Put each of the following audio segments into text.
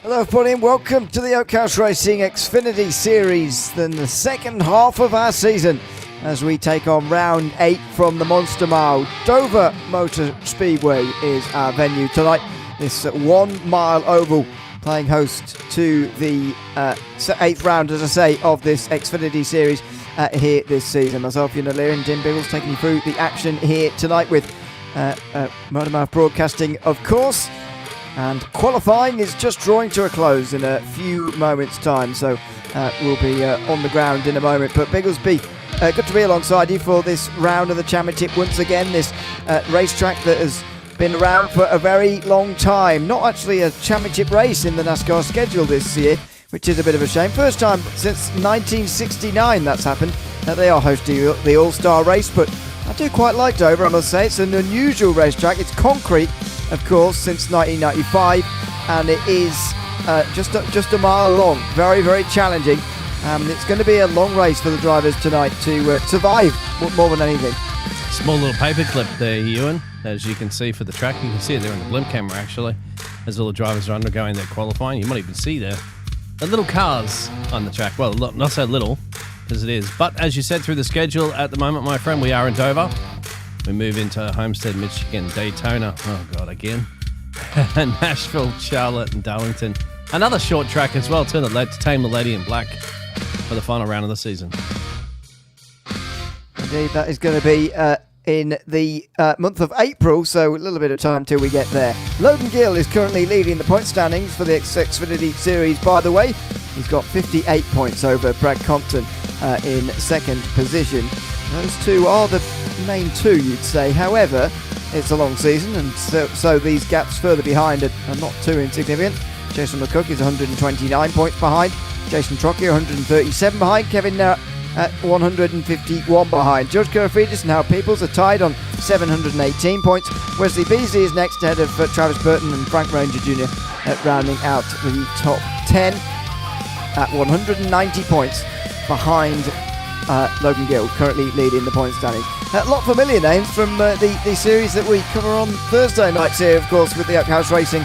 Hello everybody and welcome to the Oakhouse Racing Xfinity Series, then the second half of our season as we take on round 8 from the Monster Mile. Dover Motor Speedway is our venue tonight. This 1 mile oval playing host to the 8th round, as I say, of this Xfinity Series here this season. Myself, Ian O'Leary and Tim Biggles taking you through the action here tonight with Motormouth Broadcasting, of course. And qualifying is just drawing to a close in a few moments' time, so we'll be on the ground in a moment. But Bigglesby, good to be alongside you for this round of the championship once again. This racetrack that has been around for a very long time. Not actually a championship race in the NASCAR schedule this year, which is a bit of a shame. First time since 1969 that's happened. They are hosting the All-Star race, but I do quite like Dover, I must say. It's an unusual racetrack. It's concrete, of course, since 1995, and it is just a mile long. Very, very challenging. It's going to be a long race for the drivers tonight to survive more than anything. Small little paperclip there, Ewan, as you can see for the track. You can see it there in the blimp camera, actually, as all the drivers are undergoing their qualifying. You might even see there the little cars on the track. Well, not so little, as it is. But as you said, through the schedule at the moment, my friend, we are in Dover. We move into Homestead, Michigan, Daytona, oh God, again, and Nashville, Charlotte, and Darlington. Another short track as well, too, to tame the Lady in Black for the final round of the season. Indeed, that is going to be in the month of April, so a little bit of time till we get there. Logan Gill is currently leading the point standings for the Xfinity Series, by the way. He's got 58 points over Brad Compton in second position. Those two are the main two, you'd say. However, it's a long season, and so these gaps further behind are not too insignificant. Jason McCook is 129 points behind. Jason Trocchi 137 behind. Kevin Narrett at 151 behind. George Kurafidis and Hal Peoples are tied on 718 points. Wesley Beasley is next ahead of Travis Burton and Frank Ranger Jr. Rounding out the top 10 at 190 points behind Logan Gill, currently leading the point standing. A lot of familiar names from the series that we cover on Thursday nights here, of course, with the Oakhouse Racing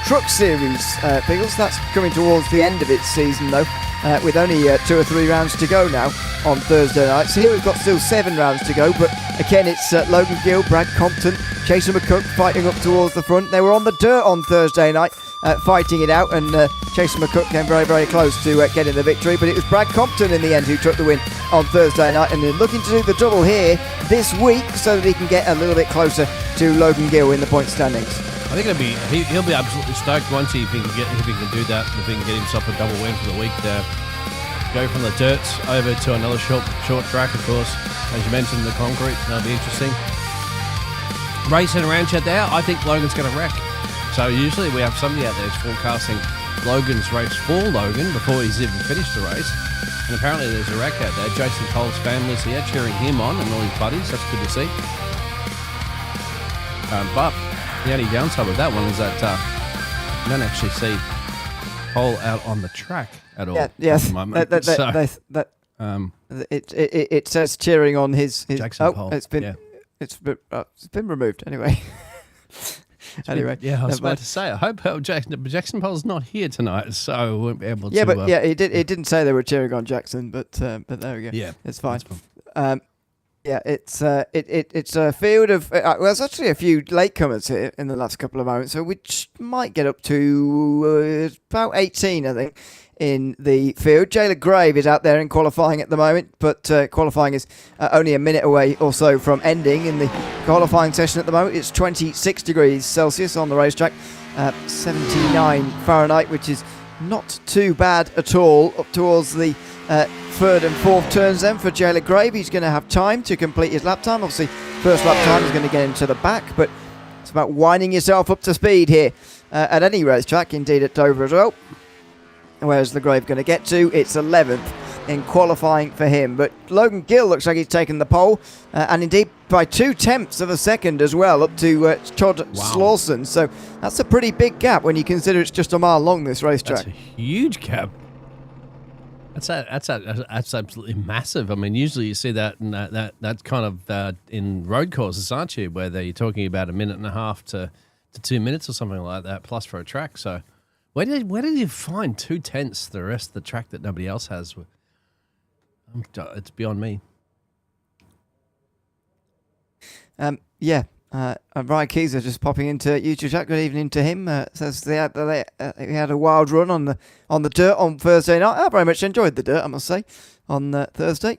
Truck Series. Biggles, that's coming towards the end of its season, though, with only 2 or 3 rounds to go now on Thursday night. So here we've got still 7 rounds to go, but again, it's Logan Gill, Brad Compton, Chaser McCook fighting up towards the front. They were on the dirt on Thursday night, fighting it out, and Chaser McCook came very, very close to getting the victory, but it was Brad Compton in the end who took the win on Thursday night, and they're looking to do the double here this week so that he can get a little bit closer to Logan Gill in the point standings. I think he'll be absolutely stoked once if he can do that, if he can get himself a double win for the week there. Go from the dirts over to another short track, of course. As you mentioned, the concrete, that'll be interesting. Racing around out there, I think Logan's going to wreck. So usually we have somebody out there who's forecasting Logan's race for Logan before he's even finished the race. And apparently there's a wreck out there. Jason Cole's family's here cheering him on and all his buddies. That's good to see. But the only downside with that one is that you don't actually see Cole out on the track at all. Yes. At the moment. It says cheering on his Jackson Cole. It's been removed anyway. Anyway, I was about to say, I hope Jackson Pole's not here tonight, so we won't be able to. Yeah, but it didn't say they were cheering on Jackson, but there we go. Yeah, it's fine. It's a field of there's actually a few latecomers here in the last couple of moments, so which might get up to about 18, I think, in the field. Jayla Grave is out there in qualifying at the moment, but qualifying is only a minute away or so from ending. In the qualifying session at the moment, it's 26 degrees Celsius on the racetrack, 79 Fahrenheit, which is not too bad at all, up towards the third and fourth turns then for Jayla Grave. He's going to have time to complete his lap time. Obviously, first lap time is going to get into the back, but it's about winding yourself up to speed here at any racetrack, indeed at Dover as well. Where's the Grave going to get to? It's 11th in qualifying for him. But Logan Gill looks like he's taken the pole, and indeed by 0.2 of a second as well, up to Todd Slauson. So that's a pretty big gap when you consider it's just a mile long, this racetrack. That's a huge gap. That's absolutely massive. I mean, usually you see that in that kind of in road courses, aren't you? Where they're talking about a minute and a half to 2 minutes or something like that, plus for a track. So Where did you find 2/10 the rest of the track that nobody else has? It's beyond me. Yeah. Ryan Keyser just popping into YouTube chat. Good evening to him. Says he had a wild run on the dirt on Thursday night. I very much enjoyed the dirt, I must say, on Thursday.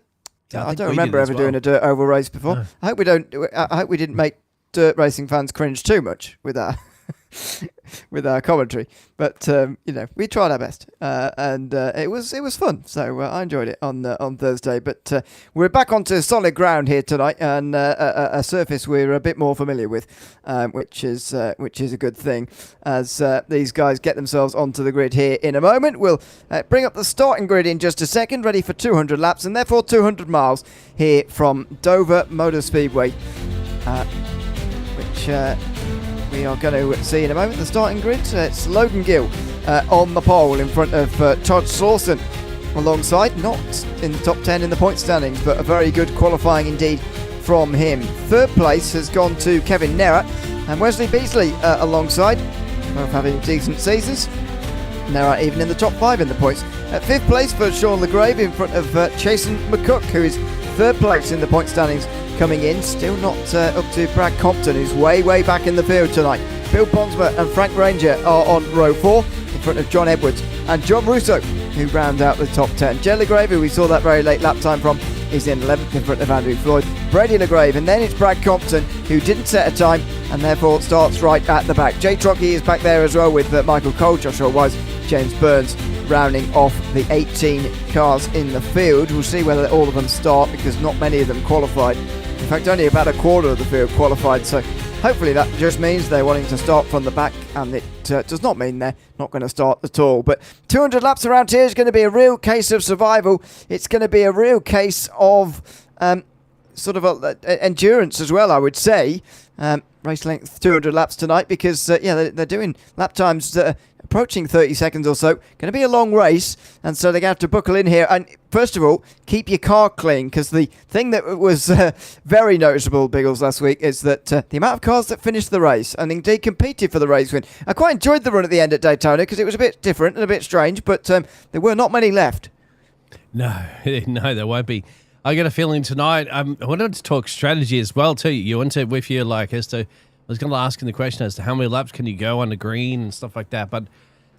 Yeah, I don't remember ever doing a dirt oval race before. No. I hope we didn't make dirt racing fans cringe too much with our with our commentary, but we tried our best, and it was fun. So I enjoyed it on Thursday. But we're back onto solid ground here tonight, and a surface we're a bit more familiar with, which is a good thing. As these guys get themselves onto the grid here in a moment, we'll bring up the starting grid in just a second, ready for 200 laps and therefore 200 miles here from Dover Motor Speedway, which. We are going to see in a moment the starting grid. It's Logan Gill on the pole in front of Todd Slauson alongside, not in the top 10 in the point standings, but a very good qualifying indeed from him. Third place has gone to Kevin Nerra and Wesley Beasley alongside, both having decent seasons. Nerra even in the top 5 in the points. At fifth place for Sean LeGrave in front of Chasen McCook, who is third place in the point standings. Coming in, still not up to Brad Compton, who's way back in the field tonight. Bill Ponsma and Frank Ranger are on row 4 in front of John Edwards and John Russo, who round out the top 10. Jen LeGrave, who we saw that very late lap time from, is in 11th in front of Andrew Floyd, Brady LeGrave, and then it's Brad Compton, who didn't set a time and therefore starts right at the back. Jay Trockey is back there as well with Michael Cole, Joshua Wise, James Burns, rounding off the 18 cars in the field. We'll see whether all of them start, because not many of them qualified. In fact, only about a quarter of the field qualified, so hopefully that just means they're wanting to start from the back, and it does not mean they're not going to start at all. But 200 laps around here is going to be a real case of survival. It's going to be a real case of sort of endurance as well, I would say. Race length 200 laps tonight, because they're doing lap times approaching 30 seconds or so. Going to be a long race, and so they're going to have to buckle in here. And first of all, keep your car clean, because the thing that was very noticeable, Biggles, last week is that the amount of cars that finished the race and indeed competed for the race win. I quite enjoyed the run at the end at Daytona, because it was a bit different and a bit strange, but there were not many left. No, there won't be. I get a feeling tonight, I wanted to talk strategy as well too, Ewan, with you, like as to, I was going to ask you the question as to how many laps can you go on the green and stuff like that. But,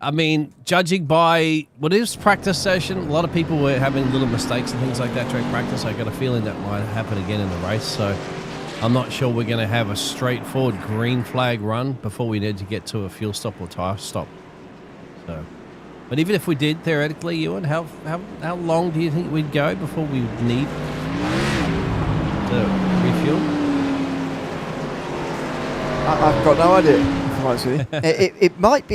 I mean, judging by what is practice session, a lot of people were having little mistakes and things like that during practice. I got a feeling that might happen again in the race. So I'm not sure we're going to have a straightforward green flag run before we need to get to a fuel stop or tyre stop. So, but even if we did, theoretically, Ewan, how long do you think we'd go before we would need to refuel? I've got no idea, if I'm honest with you. it might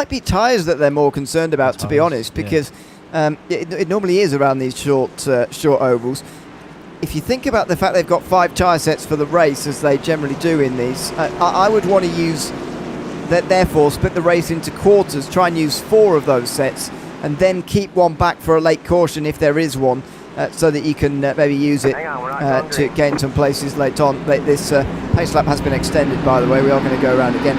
be tyres that they're more concerned about, to be honest, because it normally is around these short ovals. If you think about the fact they've got 5 tyre sets for the race, as they generally do in these, I would want to use that. Therefore, split the race into quarters, try and use 4 of those sets, and then keep one back for a late caution if there is one. So that you can maybe use it to gain some places later on. This pace lap has been extended, by the way. We are going to go around again.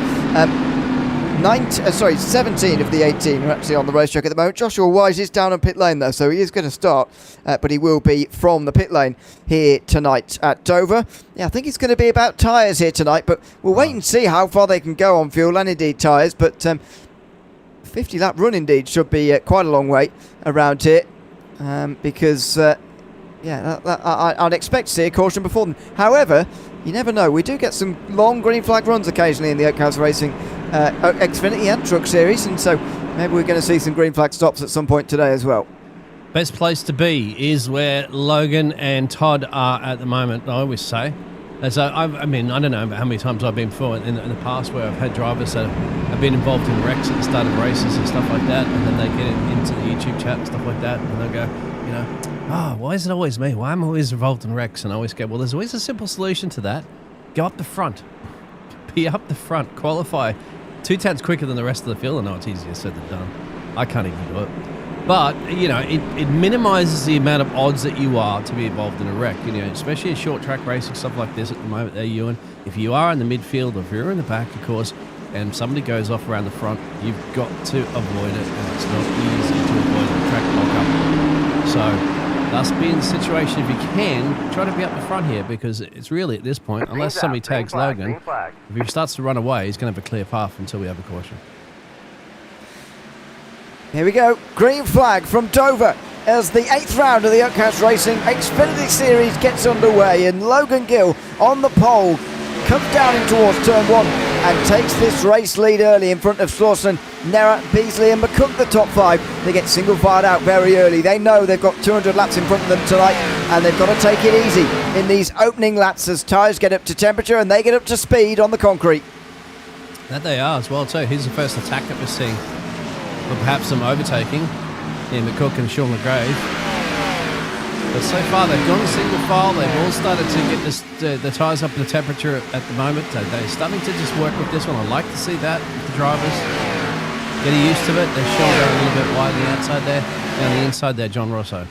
17 of the 18 are actually on the racetrack at the moment. Joshua Wise is down on pit lane though, so he is going to start, but he will be from the pit lane here tonight at Dover. Yeah, I think it's going to be about tyres here tonight, but we'll wait and see how far they can go on fuel and indeed tyres. But 50 lap run indeed should be quite a long way around here. Because I'd expect to see a caution before them. However, you never know. We do get some long green flag runs occasionally in the Oakhouse Racing Xfinity and Truck Series, and so maybe we're going to see some green flag stops at some point today as well. Best place to be is where Logan and Todd are at the moment, I always say. As I mean, I don't know how many times I've been before in the past where I've had drivers that have been involved in wrecks at the start of races and stuff like that, and then they get into the YouTube chat and stuff like that, and they'll go, why is it always me? Why am I always involved in wrecks? And I always go, well, there's always a simple solution to that. Go up the front. Be up the front. Qualify 2/10 quicker than the rest of the field. I know it's easier said than done. I can't even do it. But, it minimises the amount of odds that you are to be involved in a wreck, especially in short track racing, stuff like this at the moment there, Ewan. If you are in the midfield or if you're in the back, of course, and somebody goes off around the front, you've got to avoid it, and it's not easy to avoid the track lock-up. So, thus be in the situation, if you can, try to be up the front here, because it's really at this point, unless somebody tags Logan, if he starts to run away, he's going to have a clear path until we have a caution. Here we go, green flag from Dover as the 8th round of the Oakhouse Racing Xfinity Series gets underway, and Logan Gill on the pole comes down in towards turn 1 and takes this race lead early in front of Slauson, Nera, Beasley and McCook, the top 5. They get single fired out very early. They know they've got 200 laps in front of them tonight, and they've got to take it easy in these opening laps as tyres get up to temperature and they get up to speed on the concrete. That they are as well too. Here's the first attack that we're seeing, but perhaps some overtaking. McCook and Sean McGrave. But so far they've gone single file. They've all started to get the tyres up to temperature at the moment. They're starting to just work with this one. I like to see that with the drivers. Getting used to it. They're Sean going a little bit wide on the outside there. And on the inside there, John Rosso.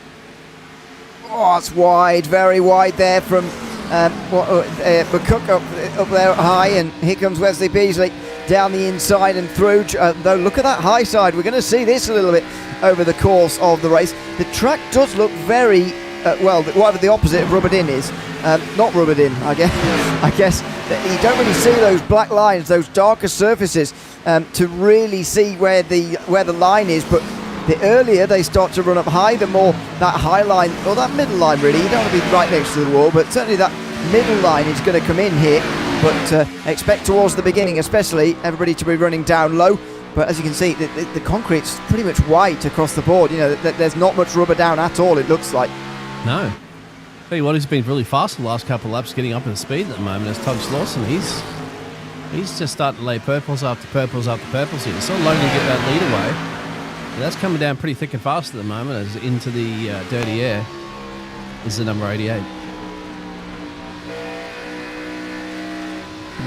Oh, it's wide, very wide there from McCook up there high, and here comes Wesley Beasley down the inside and through. Though look at that high side. We're going to see this a little bit over the course of the race. The track does look very whatever the opposite of rubbered in is. Not rubbered in, I guess you don't really see those black lines, those darker surfaces, to really see where the line is. But the earlier they start to run up high, the more that high line, or that middle line really, you don't want to be right next to the wall, but certainly that middle line is going to come in here. But expect towards the beginning especially everybody to be running down low. But as you can see, the concrete's pretty much white across the board. You know, there's not much rubber down at all, it looks like. No. Tell you what, he's been really fast the last couple of laps, getting up in speed at the moment. As Todd Slauson, he's just starting to lay purples after purples after purples here. It's so lonely to get that lead away. That's coming down pretty thick and fast at the moment, as into the dirty air is the number 88.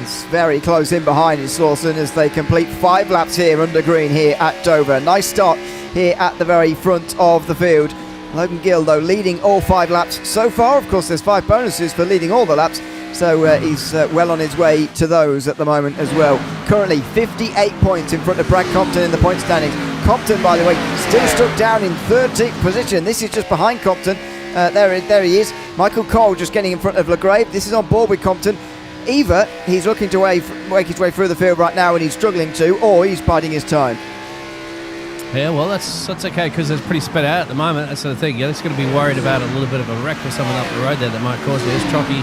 It's very close in behind is Slauson as they complete 5 laps here under green here at Dover. Nice start here at the very front of the field. Logan Gill, though, leading all 5 laps so far. Of course, there's 5 bonuses for leading all the laps, so he's well on his way to those at the moment as well. Currently 58 points in front of Brad Compton in the point standings. Compton, by the way, still stuck down in 13th position. This is just behind Compton. There he is. Michael Cole just getting in front of LaGrave. This is on board with Compton. Either he's looking to wake his way through the field right now and he's struggling to, or he's biding his time. Yeah, well, that's okay, because it's pretty spread out at the moment. That's the thing. You're just going to be worried about a little bit of a wreck with someone up the road there that might cause it. There's Chalky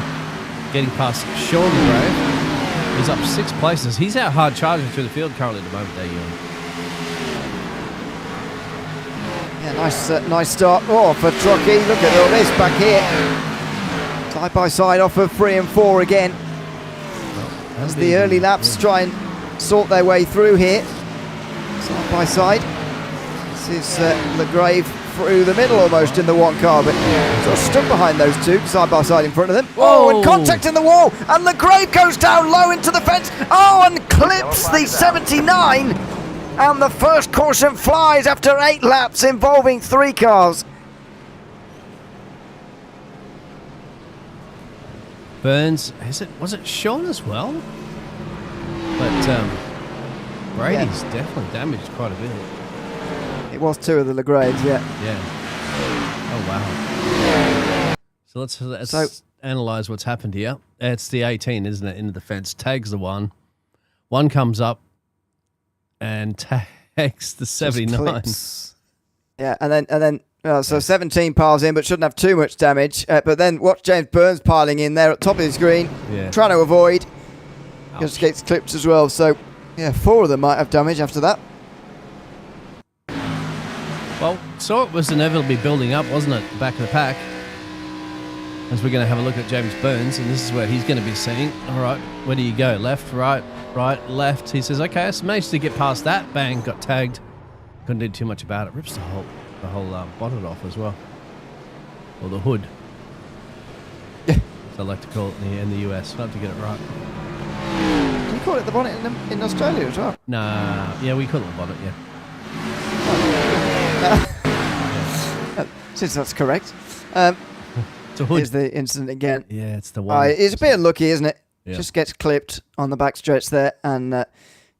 getting past Sean McGrave. He's up 6 places. He's out hard charging through the field currently at the moment there, Ewan. Yeah, nice start. Oh, for Chalky. Look at all this back here. Side by side off of 3 and 4 again. As the early laps try and sort their way through here. Side by side. This is LaGrave through the middle almost in the one car, but sort of stuck behind those two, side by side in front of them. Oh, and contact in the wall, and LaGrave goes down low into the fence. Oh, and clips the 79. And the first caution flies after 8 laps involving 3 cars. Burns, was it Sean as well? But Brady's definitely damaged quite a bit. It was 2 of the LaGraves, yeah. Yeah. Oh, wow. So let's analyse what's happened here. It's the 18, isn't it, into the fence. Tags the 1. 1 comes up and tags the 79. Yeah, and then so 17 piles in, but shouldn't have too much damage. But then watch James Burns piling in there at top of the screen, trying to avoid. Just gets clipped as well. So, yeah, 4 of them might have damage after that. Well, so it was inevitably building up, wasn't it, back of the pack? As we're going to have a look at James Burns, and this is where he's going to be seeing. All right, where do you go? Left, right, left. He says, okay, I managed to get past that. Bang, got tagged. Couldn't do too much about it. Rips the whole bonnet off as well, or the hood. As I like to call it in the US. I have to get it right. Do you call it the bonnet in Australia as well? Nah, yeah, we call it the bonnet. Yeah. Since that's correct. It's a hood. Here's the incident again. Yeah, it's the one. It's a bit unlucky, isn't it? Yeah. Just gets clipped on the back stretch there, and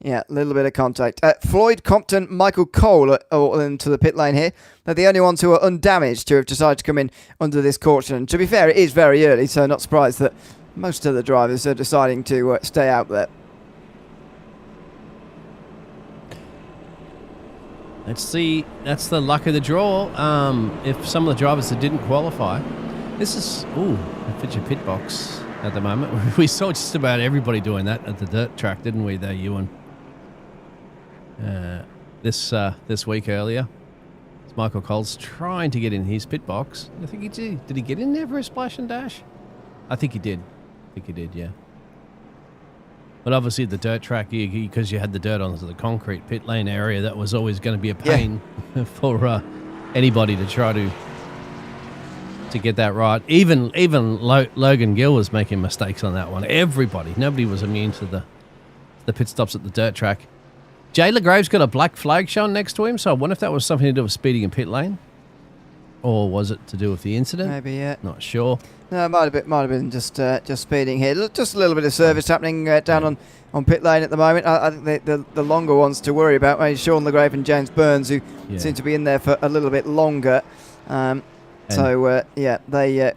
Yeah, a little bit of contact. Floyd, Compton, Michael Cole are all into the pit lane here. They're the only ones who are undamaged to have decided to come in under this caution. And to be fair, it is very early, so not surprised that most of the drivers are deciding to stay out there. Let's see. That's the luck of the draw. If some of the drivers that didn't qualify, this is fit your pit box at the moment. We saw just about everybody doing that at the dirt track, didn't we? There, Ewan. This week earlier, Michael Cole's trying to get in his pit box. I think he did. Did he get in there for a splash and dash? I think he did. Yeah. But obviously the dirt track, because you had the dirt onto the concrete pit lane area, that was always going to be a pain for anybody to try to get that right. Even Logan Gill was making mistakes on that one. Nobody was immune to the pit stops at the dirt track. Jay LeGrave's got a black flag shown next to him, so I wonder if that was something to do with speeding in pit lane. Or was it to do with the incident? Maybe, yeah. Not sure. No, it might have been just speeding here. Just a little bit of service happening down on pit lane at the moment. I think the longer ones to worry about are Sean LeGrave and James Burns, who seem to be in there for a little bit longer. They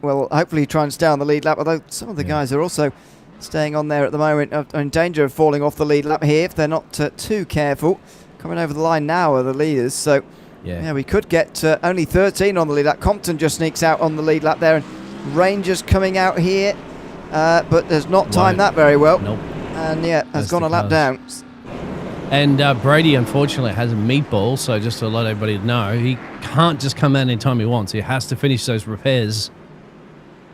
will hopefully try and stay on the lead lap, although some of the guys are also staying on there at the moment, are in danger of falling off the lead lap here if they're not too careful. Coming over the line now are the leaders, so we could get only 13 on the lead lap. Compton just sneaks out on the lead lap there, and Rangers coming out here, but there's not timed that very well. Nope. And has gone a lap down. And Brady, unfortunately, has a meatball, so just to let everybody know, he can't just come out anytime he wants. He has to finish those repairs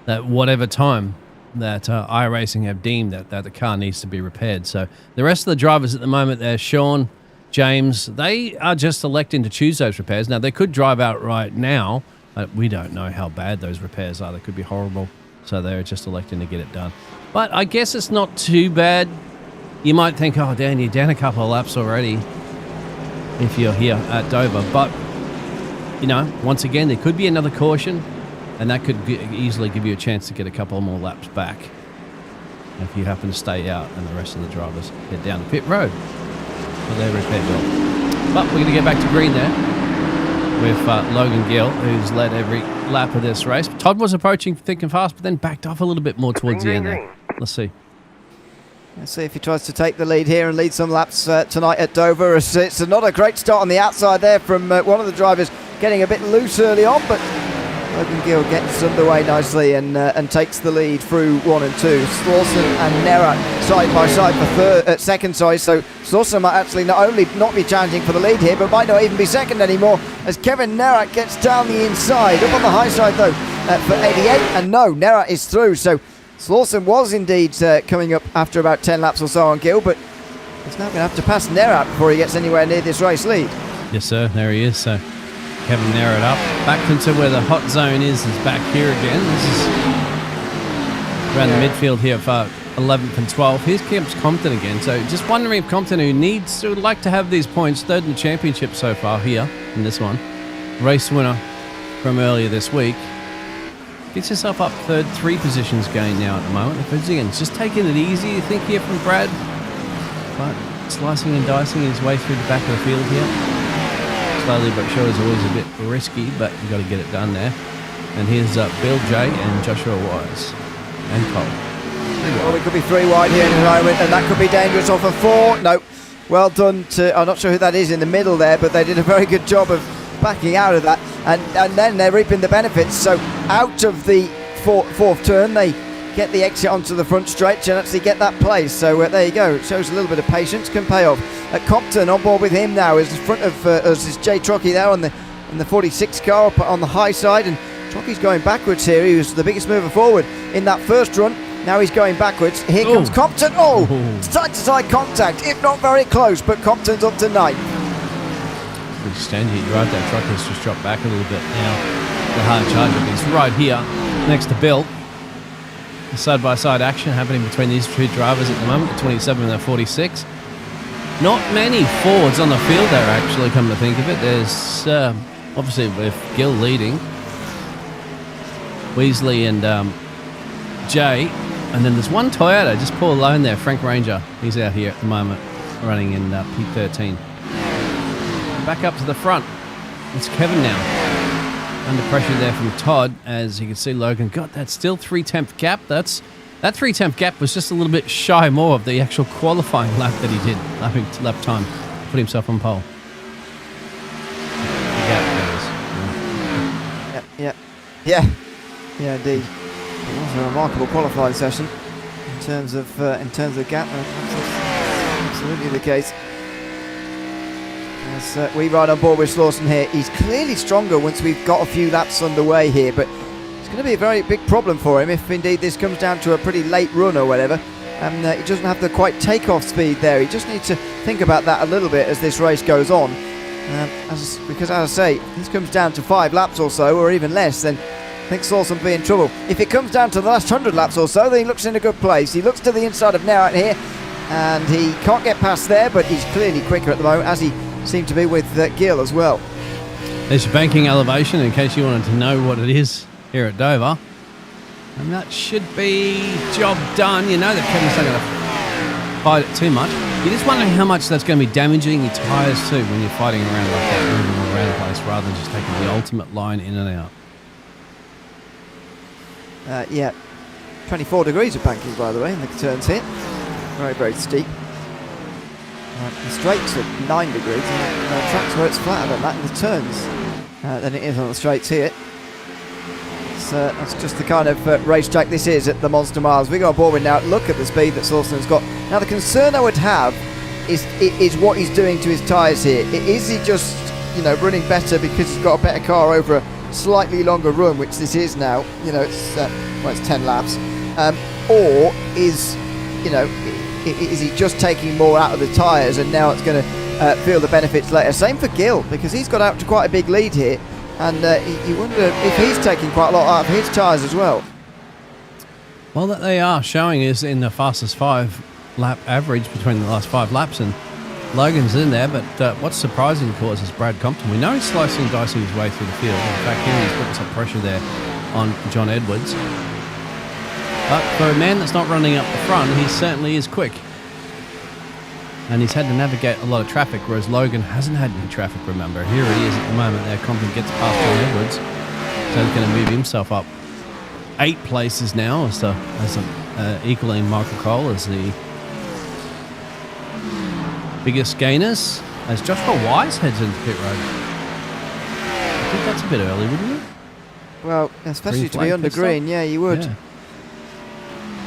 at whatever time that iRacing have deemed that the car needs to be repaired. So the rest of the drivers at the moment, they're Sean, James, they are just electing to choose those repairs. Now, they could drive out right now, but we don't know how bad those repairs are. They could be horrible, so they're just electing to get it done. But I guess it's not too bad. You might think, oh, Dan, you're down a couple of laps already if you're here at Dover. But, once again, there could be another caution, and that could easily give you a chance to get a couple more laps back if you happen to stay out and the rest of the drivers head down the pit road for their repair bill. But we're going to get back to green there with Logan Gill, who's led every lap of this race. Todd was approaching thick and fast, but then backed off a little bit more towards the end there. Let's see. Let's see if he tries to take the lead here and lead some laps tonight at Dover. It's not a great start on the outside there from one of the drivers getting a bit loose early on, but Logan Gill gets underway nicely and takes the lead through 1 and 2. Slawson and Nera side by side for second. So Slawson might actually not only not be challenging for the lead here, but might not even be second anymore as Kevin Nera gets down the inside. Up on the high side though for 88, and no, Nera is through. So Slawson was indeed coming up after about 10 laps or so on Gill, but he's now going to have to pass Nera before he gets anywhere near this race lead. Yes, sir. There he is. So Kevin Nera it up. Back into where the hot zone is back here again. This is around the midfield here for 11th and 12th. Here's Kemp's Compton again. So just wondering if Compton, who would like to have these points, third in the championship so far here in this one, race winner from earlier this week, gets himself up third, 3 positions gained now at the moment. Again, just taking it easy, you think, here from Brad, but slicing and dicing his way through the back of the field here. Slowly but sure is always a bit risky, but you've got to get it done there. And here's Bill J and Joshua Wise and Cole. Well, we could be 3 wide here in a moment, and that could be dangerous off of 4. No, well done to, I'm not sure who that is in the middle there, but they did a very good job of backing out of that, and then they're reaping the benefits. So out of the fourth turn, they get the exit onto the front stretch and actually get that place. So there you go. It shows a little bit of patience, can pay off. Compton on board with him now is in front of us is Jay Trockey there on the 46 car on the high side, and Trockey's going backwards here. He was the biggest mover forward in that first run. Now he's going backwards. Here comes Compton. Side-to-side contact, if not very close, but Compton's up to 9th. Pretty standard. You're right, that truck has just dropped back a little bit now. The hard charger is right here next to Bill. Side-by-side action happening between these 2 drivers at the moment, the 27 and the 46. Not many Fords on the field there, actually, come to think of it. There's, obviously, with Gill leading, Weasley and Jay, and then there's one Toyota, just poor alone there, Frank Ranger. He's out here at the moment. running in P13. Back up to the front. It's Kevin now. Under pressure there from Todd, as you can see Logan got that still 3/10 gap. That 3/10 gap was just a little bit shy more of the actual qualifying lap that he did, lap time, put himself on pole. The gap goes. Yeah, indeed. It was a remarkable qualifying session in terms of gap. That's absolutely the case. As we ride on board with Slauson here, he's clearly stronger once we've got a few laps underway here, but it's going to be a very big problem for him if indeed this comes down to a pretty late run or whatever, and he doesn't have the quite takeoff speed there. He just needs to think about that a little bit as this race goes on, because as I say, if this comes down to 5 laps or so, or even less, then I think Slauson will be in trouble. If it comes down to the last 100 laps or so, then he looks in a good place. He looks to the inside of now out here, and he can't get past there, but he's clearly quicker at the moment, as he seemed to be with Gill as well. There's your banking elevation in case you wanted to know what it is here at Dover. And that should be job done. You know that Kevin's not going to fight it too much. You just wonder how much that's going to be damaging your tyres too when you're fighting around like that, moving around the place rather than just taking the ultimate line in and out. Yeah, 24 degrees of banking, by the way, in the turns here. Very, very steep. The straights are 9 degrees, and the tracks where it's flatter than that in the turns than it is on the straights here. That's just the kind of racetrack this is at the Monster Miles. We go on board with now. Look at the speed that Slauson has got. Now the concern I would have is what he's doing to his tyres here. Is he just running better because he's got a better car over a slightly longer run, which this is now? It's 10 laps, or is is he just taking more out of the tyres and now it's going to feel the benefits later? Same for Gill, because he's got out to quite a big lead here, and you wonder if he's taking quite a lot out of his tyres as well. Well, that they are showing is in the fastest 5 lap average between the last 5 laps, and Logan's in there, but what's surprising, of course, is Brad Compton. We know he's slicing and dicing his way through the field. In fact, here he's putting some pressure there on John Edwards. But for a man that's not running up the front, he certainly is quick. And he's had to navigate a lot of traffic, whereas Logan hasn't had any traffic, remember. Here he is at the moment there. Compton gets past John Edwards. So he's going to move himself up 8 places now as equaling Michael Cole as the biggest gainers. As Joshua Wise heads into pit road. I think that's a bit early, wouldn't you? Well, especially to be under green, yeah, you would. Yeah.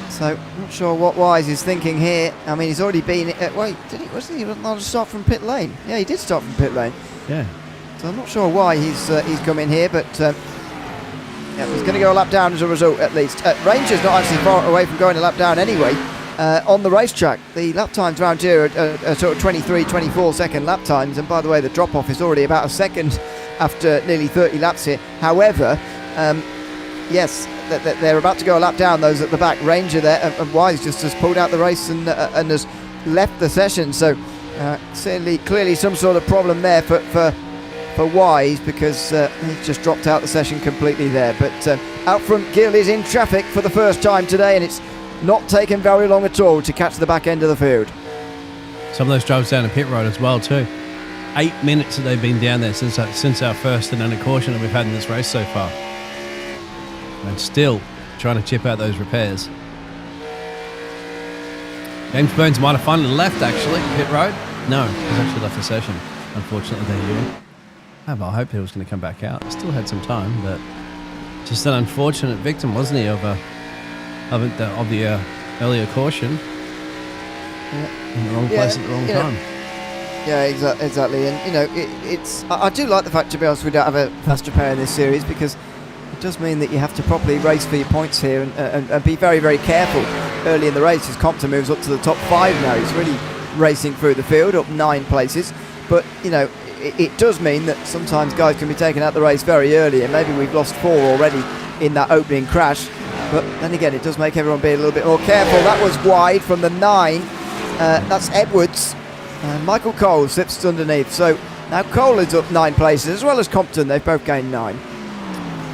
So, not sure what Wise is thinking here. I mean, he's already been... wasn't he not start from pit lane? Yeah, he did start from pit lane. Yeah. So I'm not sure why he's come in here, but he's going to go a lap down as a result, at least. Ranger's not actually far away from going a lap down anyway on the racetrack. The lap times around here are sort of 23, 24 second lap times, and by the way, the drop-off is already about a second after nearly 30 laps here. However, yes, they're about to go a lap down, those at the back. Ranger there, and Wise just has pulled out the race and has left the session. So clearly some sort of problem there for Wise, because he's just dropped out the session completely there. But out front, Gill is in traffic for the first time today, and it's not taken very long at all to catch the back end of the field. Some of those drives down to pit road as well too. 8 minutes that they've been down there since our first and only caution that we've had in this race so far. And still trying to chip out those repairs. James Burns might have finally left, actually, pit road. No, he's actually left the session, unfortunately, there. I hope he was going to come back out. Still had some time, but just an unfortunate victim, wasn't he, of the earlier caution. Yeah. In the wrong place at the wrong time. Yeah, exactly. And, it's I do like the fact, to be honest, we don't have a fast repair in this series, because it does mean that you have to properly race for your points here and be very, very careful early in the race, as Compton moves up to the top 5 now. He's really racing through the field, up 9 places. But, it does mean that sometimes guys can be taken out the race very early, and maybe we've lost 4 already in that opening crash. But then again, it does make everyone be a little bit more careful. That was wide from the 9. That's Edwards. Michael Cole slips underneath. So now Cole is up 9 places, as well as Compton. They've both gained 9.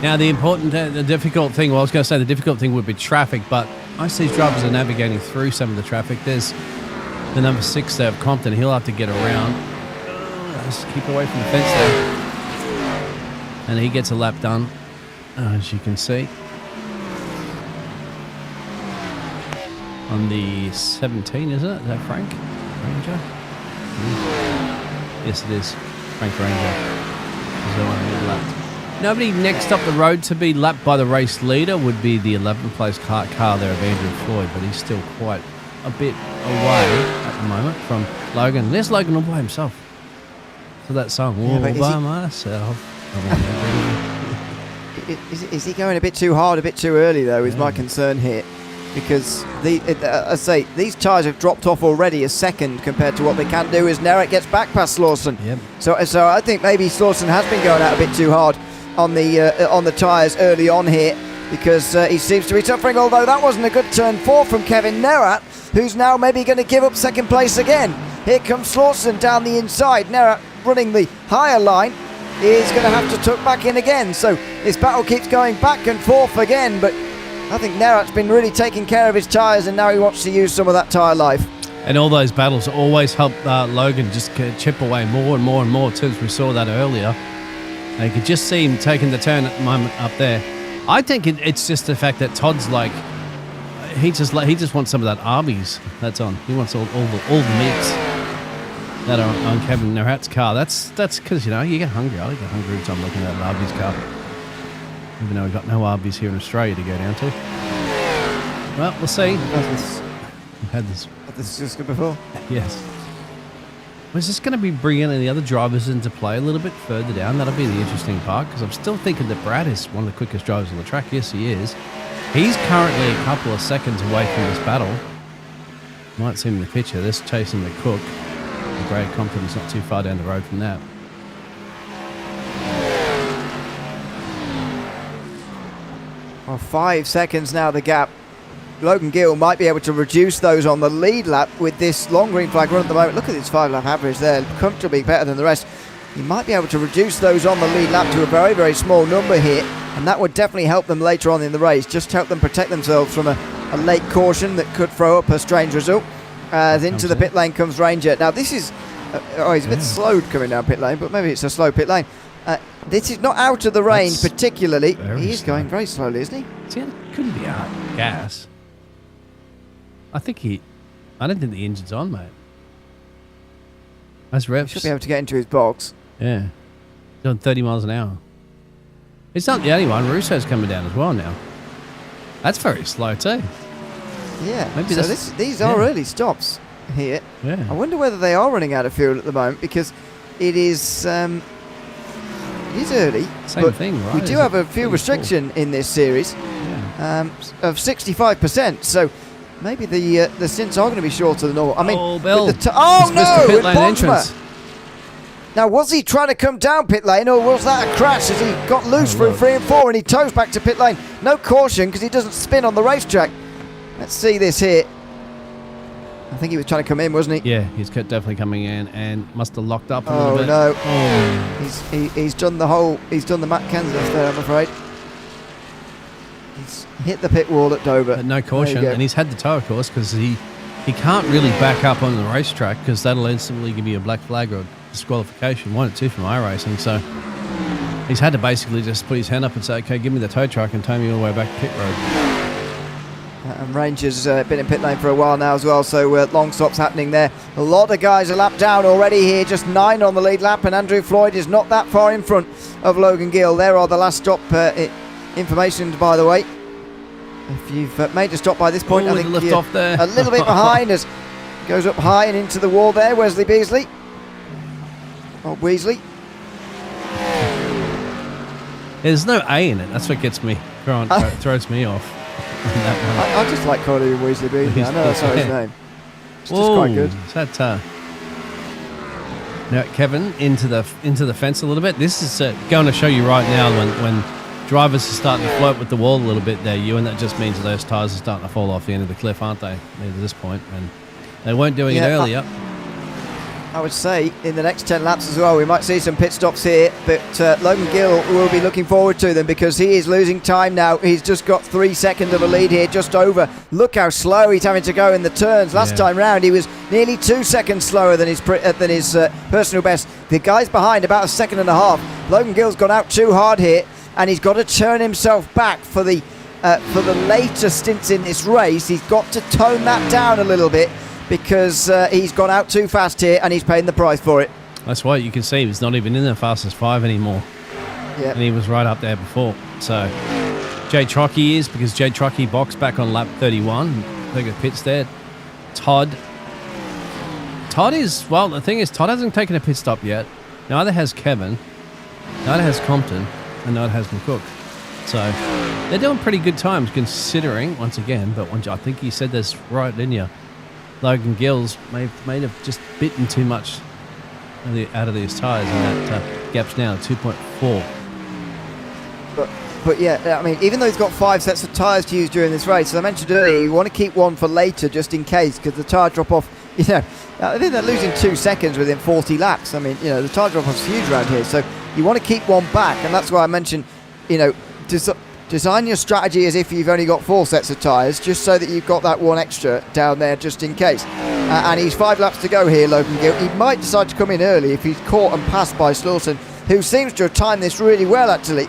Now the difficult thing, I was going to say the difficult thing would be traffic, but most of these drivers are navigating through some of the traffic. There's The number 6 there of Compton, he'll have to get around. Just keep away from the fence there. And he gets a lap done, as you can see. On the 17, isn't it? Is that Frank Ranger? Yes, it is. Frank Ranger. Is the one who lapped. Nobody next up the road to be lapped by the race leader would be the 11th place car there of Andrew Floyd, but he's still quite a bit away at the moment from Logan. There's Logan all by himself. So that song, all by myself. Is he going a bit too hard, a bit too early, though, is my concern here. Because, I say, these tyres have dropped off already a second compared to what they can do as Nerett gets back past Slawson. Yep. So I think maybe Slawson has been going out a bit too hard on the tyres early on here, because he seems to be suffering, although that wasn't a good turn 4 from Kevin Nerett, who's now maybe going to give up second place again. Here comes Slawson down the inside. Nerett running the higher line is going to have to tuck back in again. So this battle keeps going back and forth again, but I think Nerett's been really taking care of his tyres, and now he wants to use some of that tyre life. And all those battles always help Logan just chip away more and more and more too, as we saw that earlier. And you could just see him taking the turn at the moment up there. I think it's just the fact that Todd's like, he just wants some of that Arby's that's on. He wants all the meats that are on Kevin Nerett's car. That's because, you know, you get hungry. I get hungry every time I'm looking at an Arby's car. Even though we've got no Arby's here in Australia to go down to. Well, we'll see. We've had this discussion before. Yes. Was this going to be bringing any other drivers into play a little bit further down? That'll be the interesting part, because I'm still thinking that Brad is one of the quickest drivers on the track. Yes, he is. He's currently a couple of seconds away from this battle. Might see him in the picture. This chasing the Cook. The Brad Compton's not too far down the road from that. Well, 5 seconds now the gap. Logan Gill might be able to reduce those on the lead lap with this long green flag run at the moment. Look at his 5-lap average there, comfortably better than the rest. He might be able to reduce those on the lead lap to a very, very small number here, and that would definitely help them later on in the race, just help them protect themselves from a late caution that could throw up a strange result. As into the pit lane comes Ranger. Now this is, he's a bit slowed coming down pit lane, but maybe it's a slow pit lane. This is not out of the range particularly. He is going very slowly, isn't he? See, it couldn't be out gas. I don't think the engine's on, mate. That's reps. He should be able to get into his box. Yeah. Doing 30 miles an hour. It's not the only one. Russo's coming down as well now. That's very slow too. Yeah. Maybe so these are early stops here. Yeah. I wonder whether they are running out of fuel at the moment, because it is early. Same thing, right? We do have a fuel restriction in this series of 65%. So maybe the stints are going to be shorter than normal. I mean, Bill. no! Pit lane entrance. Now, was he trying to come down pit lane, or was that a crash as he got loose through 3 and 4 and he toes back to pit lane? No caution because he doesn't spin on the racetrack. Let's see this here. I think he was trying to come in, wasn't he? Yeah, he's definitely coming in and must have locked up a little bit. No. Oh. He's done the Matt Kenseth there, I'm afraid. He's hit the pit wall at Dover. But no caution, and he's had the tow, of course, because he can't really back up on the racetrack, because that'll instantly give you a black flag or disqualification, 1 or 2 from iRacing. So he's had to basically just put his hand up and say, okay, give me the tow truck and tow me all the way back to pit road. And Ranger's been in pit lane for a while now as well, so long stops happening there. A lot of guys are lapped down already here, just 9 on the lead lap, and Andrew Floyd is not that far in front of Logan Gill. There are the last stop information, by the way. If you've made a stop by this point, I think lift off there. A little bit behind as goes up high and into the wall there, Wesley Beasley. Or Weasley. There's no A in it. That's what gets me, throws me off. I just like calling him Weasley Beasley. I know that's not his name. It's just quite good. Is that, now, Kevin, into the fence a little bit. This is going to show you right now when drivers are starting to float with the wall a little bit there, and that just means that those tyres are starting to fall off the end of the cliff, aren't they? At this point, and they weren't doing it earlier. I would say in the next 10 laps as well, we might see some pit stops here, but Logan Gill will be looking forward to them because he is losing time now. He's just got 3 seconds of a lead here, just over. Look how slow he's having to go in the turns. Last time round, he was nearly 2 seconds slower than his personal best. The guy's behind about 1.5 seconds. Logan Gill's gone out too hard here, and he's got to turn himself back for the later stints in this race. He's got to tone that down a little bit, because he's gone out too fast here and he's paying the price for it. That's why you can see he's not even in the fastest 5 anymore. Yep. And he was right up there before. So Jay Trockey is, because Jay Trockey boxed back on lap 31. Look at pits there. Todd is, well, the thing is, Todd hasn't taken a pit stop yet. Neither has Kevin. Neither has Compton. And neither has McCook. So they're doing pretty good times considering, once again, but I think you said this right, didn't you? Logan Gill's may have just bitten too much out of these tyres, and that gap's now 2.4. But yeah, I mean, even though he's got 5 sets of tyres to use during this race, as I mentioned earlier, you want to keep one for later just in case, because the tyre drop off, I think they're losing 2 seconds within 40 laps. I mean, the tyre drop off's huge around here, so you want to keep one back, and that's why I mentioned, design your strategy as if you've only got 4 sets of tyres, just so that you've got that one extra down there just in case. And he's 5 laps to go here, Logan Gill. He might decide to come in early if he's caught and passed by Slauson, who seems to have timed this really well, actually.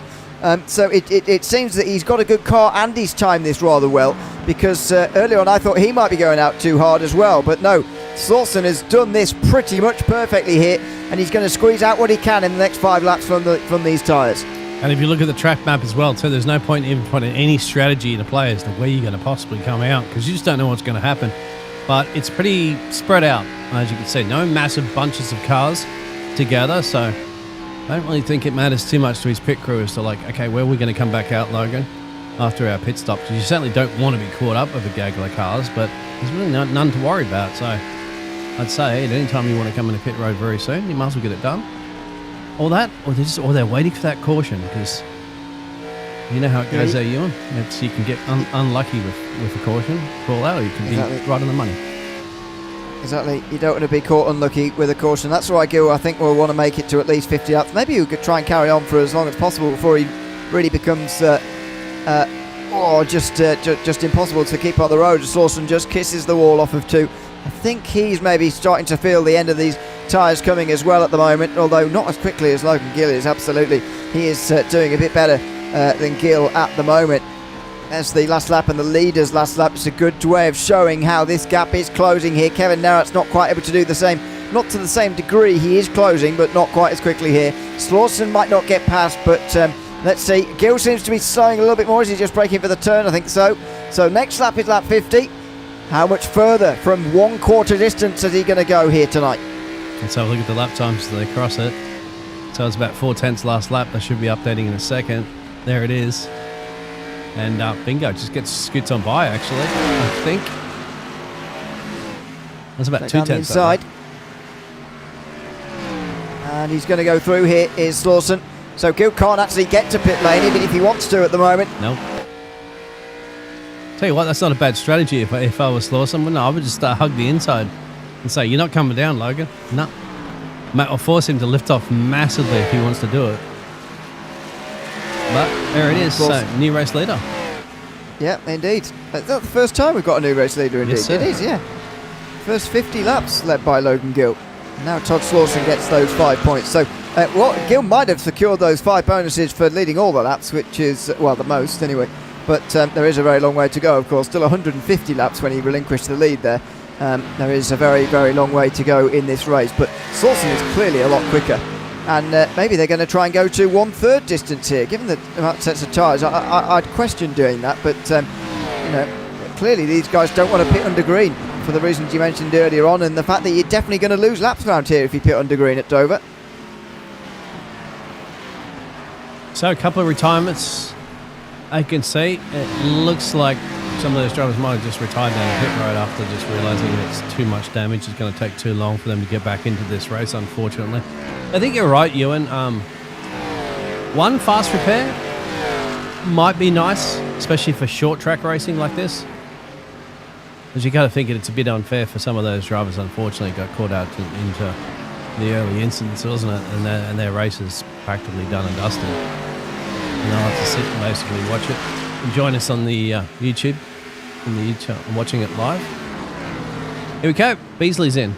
So it seems that he's got a good car and he's timed this rather well, because earlier on I thought he might be going out too hard as well. But no, Slauson has done this pretty much perfectly here, and he's going to squeeze out what he can in the next 5 laps from these tyres. And if you look at the track map as well, too, there's no point in putting any strategy into play as to where you're going to possibly come out, because you just don't know what's going to happen. But it's pretty spread out, as you can see. No massive bunches of cars together, so I don't really think it matters too much to his pit crew as to, okay, where are we going to come back out, Logan, after our pit stop? Because you certainly don't want to be caught up with a gaggle of cars, but there's really none to worry about. So I'd say at any time you want to come into pit road very soon, you might as well get it done. Or that, or they're waiting for that caution, because you know how it goes there, Ewan. You can get unlucky with a caution, call out, or you can be right on the money. Exactly. You don't want to be caught unlucky with a caution. That's why Gil, I think, will want to make it to at least 50 laps. Maybe he could try and carry on for as long as possible before he really becomes just impossible to keep on the road. Slauson just kisses the wall off of 2. I think he's maybe starting to feel the end of these tyres coming as well at the moment, although not as quickly as Logan Gill is. Absolutely, he is doing a bit better than Gill at the moment. As the last lap and the leader's last lap, it's a good way of showing how this gap is closing here. Kevin Narrett's not quite able to do the same, not to the same degree. He is closing, but not quite as quickly here. Slauson might not get past, but let's see. Gill seems to be slowing a little bit more. Is he just braking for the turn? I think so. So next lap is lap 50. How much further from 1/4 distance is he going to go here tonight? Let's have a look at the lap times as they cross it. So it's about 4/10 last lap. They should be updating in a second. There it is. And bingo, just scoots on by, actually, I think. That's about 2/10 inside. And he's going to go through here is Slauson. So Gill can't actually get to pit lane, even if he wants to at the moment. No. Tell you what, that's not a bad strategy. If I was Slauson, I would just hug the inside and say, "You're not coming down, Logan." No. I'll force him to lift off massively if he wants to do it. But there it is. So, new race leader. Yeah, indeed. That's not the first time we've got a new race leader, indeed. Yes, it is, yeah. First 50 laps led by Logan Gill. Now Todd Slauson gets those 5 points. So, Gill might have secured those 5 bonuses for leading all the laps, which is, well, the most anyway. But there is a very long way to go, of course. Still 150 laps when he relinquished the lead there. There is a very, very long way to go in this race. But Slauson is clearly a lot quicker. And maybe they're going to try and go to 1/3 distance here. Given the amount of sets of tyres, I'd question doing that. But, clearly these guys don't want to pit under green for the reasons you mentioned earlier on, and the fact that you're definitely going to lose laps around here if you pit under green at Dover. So a couple of retirements. I can see it looks like some of those drivers might have just retired down the pit road after just realising it's too much damage. It's going to take too long for them to get back into this race, unfortunately. I think you're right, Ewan. One fast repair might be nice, especially for short track racing like this. Because you got to think it's a bit unfair for some of those drivers, unfortunately, got caught out into the early incidents, wasn't it? And their race is practically done and dusted. And they'll have to sit and basically watch it. And join us on the YouTube, I'm watching it live. Here we go. Beasley's in.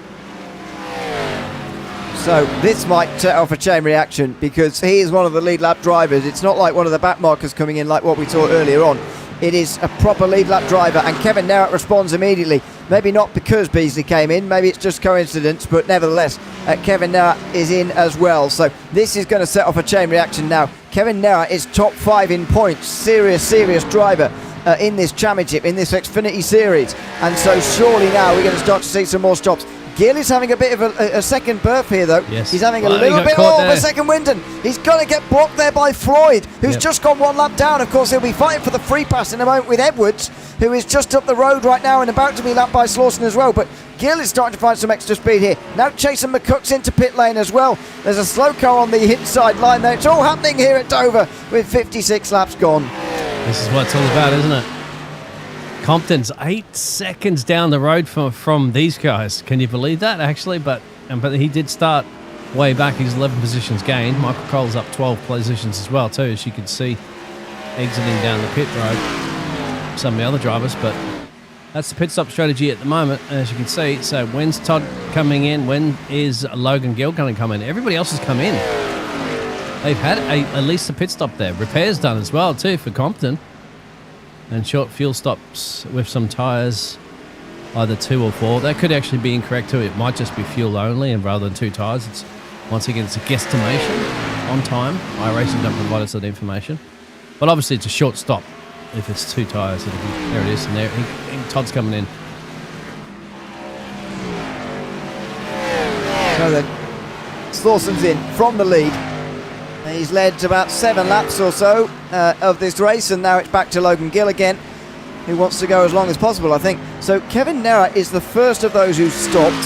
So this might set off a chain reaction because he is one of the lead lap drivers. It's not like one of the back markers coming in like what we saw earlier on. It is a proper lead lap driver, and Kevin Narrett responds immediately. Maybe not because Beasley came in, maybe it's just coincidence, but nevertheless, Kevin Narrett is in as well. So this is going to set off a chain reaction now. Kevin Narrett is top 5 in points, serious driver in this championship, in this Xfinity series. And so surely now we're going to start to see some more stops. Gill is having a bit of a second berth here, though. Yes. He's having a little bit more of a second wind, and he's going to get blocked there by Floyd, who's just gone one lap down. Of course, he'll be fighting for the free pass in a moment with Edwards, who is just up the road right now and about to be lapped by Slauson as well. But Gill is starting to find some extra speed here. Now Jason McCook's into pit lane as well. There's a slow car on the inside line there. It's all happening here at Dover with 56 laps gone. This is what it's all about, isn't it? Compton's 8 seconds down the road from these guys. Can you believe that, actually? But he did start way back. He's 11 positions gained. Michael Cole's up 12 positions as well, too, as you can see, exiting down the pit road. Some of the other drivers, but that's the pit stop strategy at the moment, as you can see. So when's Todd coming in? When is Logan Gill going to come in? Everybody else has come in. They've had at least a pit stop there. Repairs done as well, too, for Compton. And short fuel stops with some tyres, either 2 or 4. That could actually be incorrect too. It might just be fuel only, and rather than 2 tyres, it's once again it's a guesstimation on time. iRacing don't provide us that information, but obviously it's a short stop. If it's 2 tyres, there it is, and there Todd's coming in. So then, Slauson's in from the lead. He's led about 7 laps or so of this race, and now it's back to Logan Gill again, who wants to go as long as possible, I think. So Kevin Narrett is the first of those who's stopped,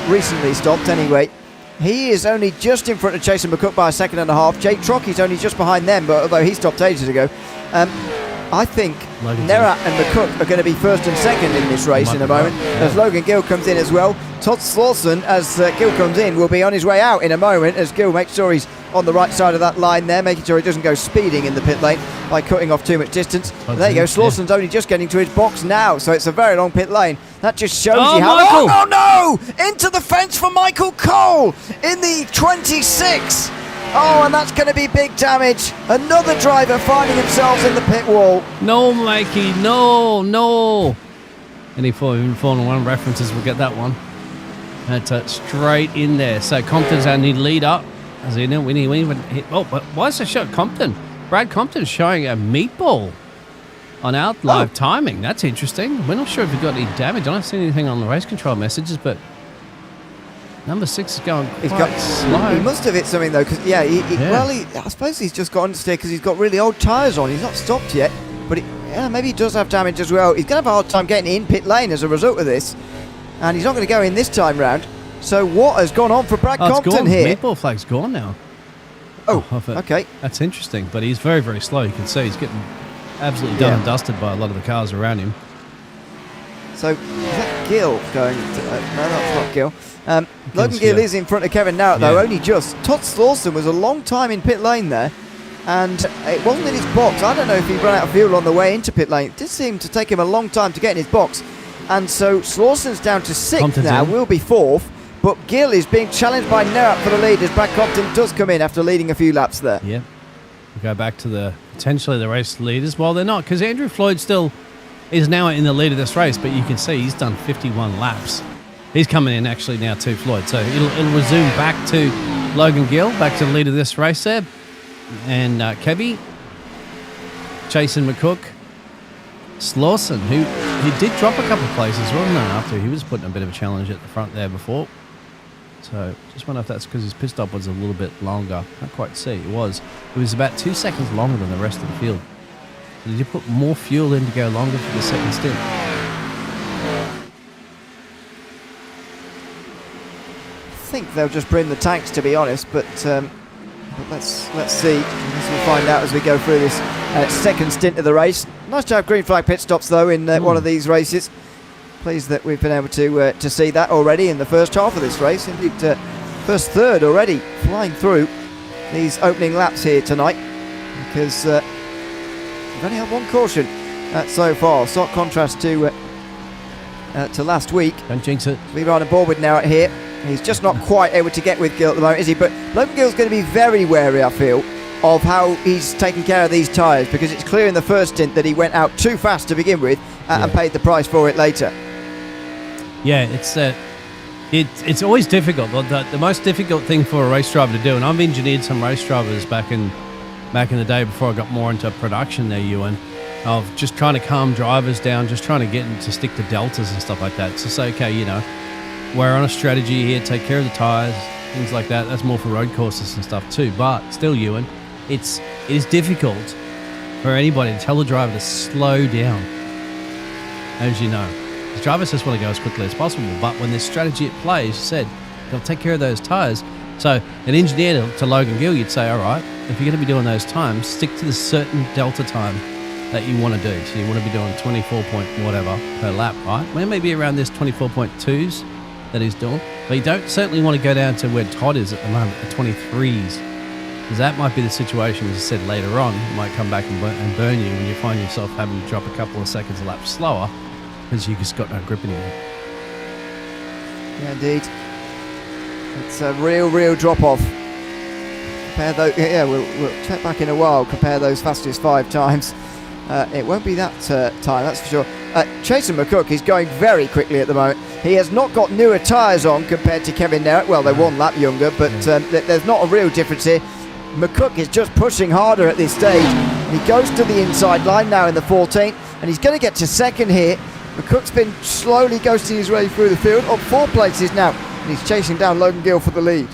recently stopped anyway. He is only just in front of Jason McCook by a second and a half. Jay Trocky's only just behind them, but although he stopped ages ago. I think Narrett and McCook are going to be first and second in this race in a moment, as Logan Gill comes in as well. Todd Slauson, as Gill comes in, will be on his way out in a moment, as Gill makes sure he's on the right side of that line there, making sure he doesn't go speeding in the pit lane by cutting off too much distance. There you go, Slauson's only just getting to his box now, so it's a very long pit lane. That just shows you how... Michael. Oh no! Into the fence for Michael Cole in the 26. Oh, and that's going to be big damage. Another driver finding themselves in the pit wall. No, Mikey, no. Any Formula 1 references will get that one. That's straight in there. So Compton's our new leader. As we even hit. Oh, but why is it show Compton? Brad Compton's showing a meatball on our live timing. That's interesting. We're not sure if he got any damage. I don't see anything on the race control messages, but number 6 is going quite slow. He must have hit something though, because well, I suppose he's just got understeer because he's got really old tyres on. He's not stopped yet, but maybe he does have damage as well. He's going to have a hard time getting in pit lane as a result of this, and he's not going to go in this time round. So what has gone on for Brad Compton here? Meatball flag's gone now. Okay. That's interesting, but he's very, very slow. You can see he's getting absolutely done and dusted by a lot of the cars around him. So is that Gill going? No, that's not Gill. Logan Gill is in front of Kevin Narrett though, only just. Todd Slauson was a long time in pit lane there, and it wasn't in his box. I don't know if he ran out of fuel on the way into pit lane. It did seem to take him a long time to get in his box, and so Slauson's down to 6th now, will be 4th, but Gill is being challenged by Narrett for the lead as Brad Compton does come in after leading a few laps there. Yeah, we go back to potentially the race leaders. Well, they're not, because Andrew Floyd still is now in the lead of this race, but you can see he's done 51 laps. He's coming in actually now too, Floyd. So it'll resume back to Logan Gill, back to the lead of this race there. And Kebby, Jason McCook, Slauson, who did drop a couple of places, wasn't he, after he was putting a bit of a challenge at the front there before. So just wonder if that's because his pit stop was a little bit longer. Can't quite see. It was about 2 seconds longer than the rest of the field. So did you put more fuel in to go longer for the second stint? I think they'll just bring the tanks, to be honest, but let's see. We'll find out as we go through this second stint of the race. Nice to have green flag pit stops though in one of these races. pleased that we've been able to see that already in the first half of this race. Indeed, first third already flying through these opening laps here tonight, because we've only had one caution so far. Stark contrast to last week. Don't jinx it. We're on board with Narrett here. He's just not quite able to get with Gill at the moment, is he? But Logan Gill's going to be very wary, I feel, of how he's taking care of these tyres, because it's clear in the first stint that he went out too fast to begin with and paid the price for it later. Yeah, it's always difficult. The most difficult thing for a race driver to do, and I've engineered some race drivers back in the day before I got more into production there, Ewan, of just trying to calm drivers down, just trying to get them to stick to deltas and stuff like that. So say, okay, we're on a strategy here, take care of the tyres, things like that. That's more for road courses and stuff too. But still, Ewan, it is difficult for anybody to tell the driver to slow down, as you know. The drivers just want to go as quickly as possible, but when there's strategy at play, as you said, they'll take care of those tyres. So an engineer to Logan Gill, you'd say, all right, if you're going to be doing those times, stick to the certain delta time that you want to do. So you want to be doing 24 point whatever per lap, right? Well, maybe around this 24.2s that he's doing, but you don't certainly want to go down to where Todd is at the moment, the 23s, because that might be the situation, as I said, later on. It might come back and burn you when you find yourself having to drop a couple of seconds a lap slower because you've just got no grip anymore. Yeah, indeed. It's a real drop-off. Compare those, we'll check back in a while, compare those fastest 5 times. It won't be that time, that's for sure. Jason McCook is going very quickly at the moment. He has not got newer tyres on compared to Kevin Narrett. Well, they're 1 lap younger, but there's not a real difference here. McCook is just pushing harder at this stage. He goes to the inside line now in the 14th, and he's going to get to second here. McCook's been slowly ghosting his way through the field, up 4 places now, and he's chasing down Logan Gill for the lead.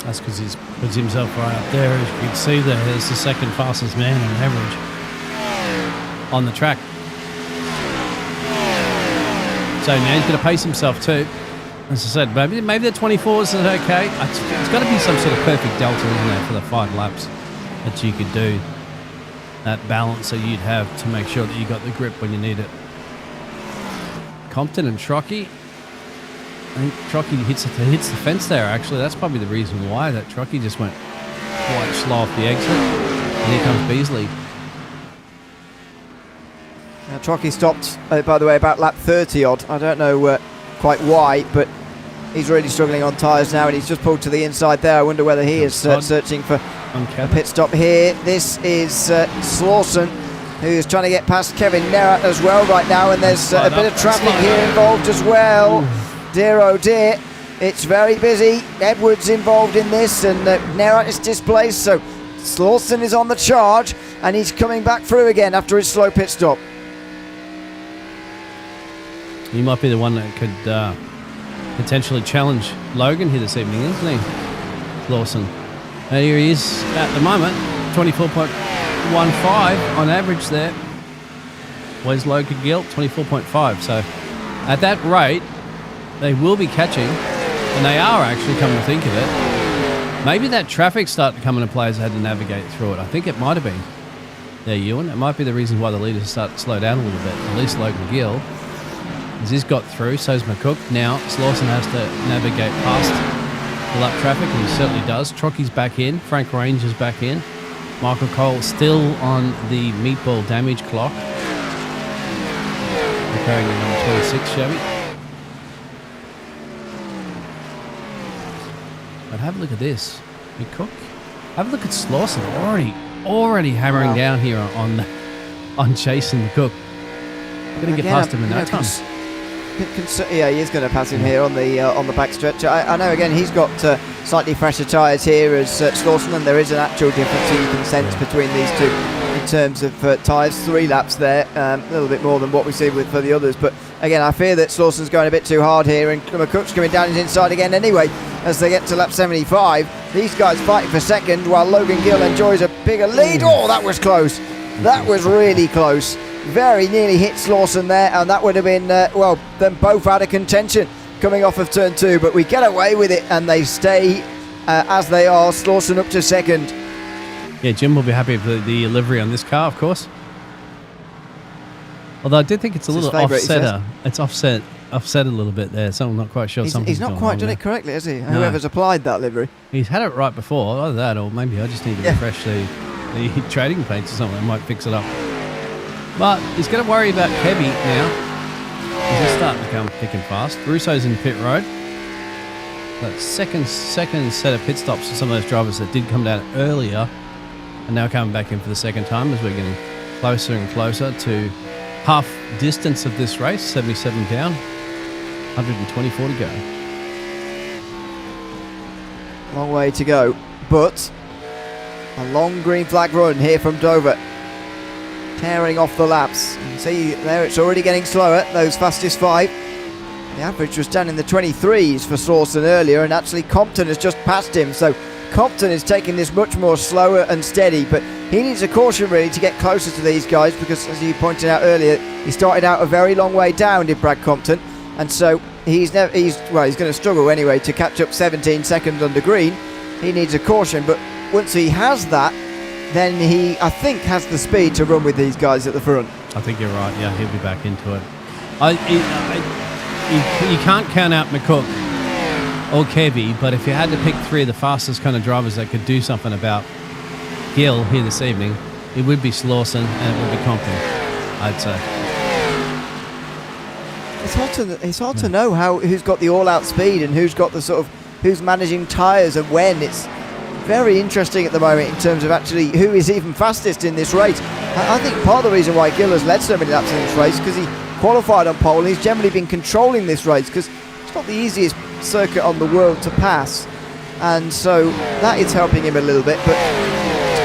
That's because he's put himself right up there. As you can see there, he's the second fastest man on average on the track. So now he's going to pace himself too. As I said, maybe the 24s is okay. It's got to be some sort of perfect delta in there for the 5 laps that you could do. That balance that you'd have to make sure that you got the grip when you need it. Compton and Trocky. I think Trocky hits the fence there, actually. That's probably the reason why that Trocky just went quite slow off the exit. And here comes Beasley. Now, Trocky stopped, by the way, about lap 30 odd. I don't know quite why, but he's really struggling on tyres now, and he's just pulled to the inside there. I wonder whether he is searching for a pit stop here. This is Slawson, who is trying to get past Kevin Narrett as well right now, and there's a bit of traffic here involved as well. Dear oh dear, it's very busy. Edwards involved in this, and Narrett is displaced, so Slawson is on the charge, and he's coming back through again after his slow pit stop. He might be the one that could potentially challenge Logan here this evening, isn't he? Lawson. And here he is at the moment, 24.15 on average there. Where's Logan Gill? 24.5. So at that rate, they will be catching, and they are actually, coming to think of it. Maybe that traffic started to come into play as they had to navigate through it. I think it might have been there, Ewan. It might be the reason why the leaders start to slow down a little bit, at least Logan Gill. As he's got through, so's McCook. Now, Slawson has to navigate past the lap traffic, and he certainly does. Trocky's back in. Frank Ranger's back in. Michael Cole still on the meatball damage clock. Repairing the number 26 Chevy. But have a look at this. McCook. Have a look at Slawson. Already hammering down here on chasing McCook. We're going to get past him in that time. Yeah, he is going to pass him here on the back stretch. I know, again, he's got slightly fresher tyres here as Slawson, and there is an actual difference you can sense between these two in terms of tyres. 3 laps there, a little bit more than what we see for the others. But again, I fear that Slawson's going a bit too hard here, and McCook's coming down his inside again anyway as they get to lap 75. These guys fighting for second while Logan Gill enjoys a bigger lead. Oh, that was close. That was really close. Very nearly hit Slawson there, and that would have been, them both out of contention coming off of turn 2, but we get away with it, and they stay as they are. Slawson up to second. Yeah, Jim will be happy with the livery on this car, of course. Although I did think it's a It's his little favourite, he says. offsetter. It's offset a little bit there, so I'm not quite sure. He's not quite done it correctly, has he? No. Whoever's applied that livery. He's had it right before, either that or maybe I just need to refresh the trading paints or something that might fix it up. But he's got to worry about Kevy now. He's just starting to come thick and fast. Russo's in pit road. That second set of pit stops for some of those drivers that did come down earlier are now coming back in for the second time as we're getting closer and closer to half distance of this race, 77 down, 124 to go. Long way to go, but a long green flag run here from Dover. Tearing off the laps. You can see there it's already getting slower, those fastest 5. The average was down in the 23s for Slawson earlier, and actually Compton has just passed him, so Compton is taking this much more slower and steady, but he needs a caution really to get closer to these guys, because as you pointed out earlier, he started out a very long way down, did Brad Compton, and so he's going to struggle anyway to catch up 17 seconds under green. He needs a caution, but once he has that, then he, I think, has the speed to run with these guys at the front. I think you're right. Yeah, he'll be back into it. You can't count out McCook or Kevy, but if you had to pick 3 of the fastest kind of drivers that could do something about Gill here this evening, it would be Slawson and it would be Compton, I'd say. It's hard to know who's got the all-out speed and who's got the who's managing tyres and when. It's very interesting at the moment in terms of actually who is even fastest in this race. I think part of the reason why Gill has led so many laps in this race because he qualified on pole and he's generally been controlling this race because it's not the easiest circuit on the world to pass, and so that is helping him a little bit, but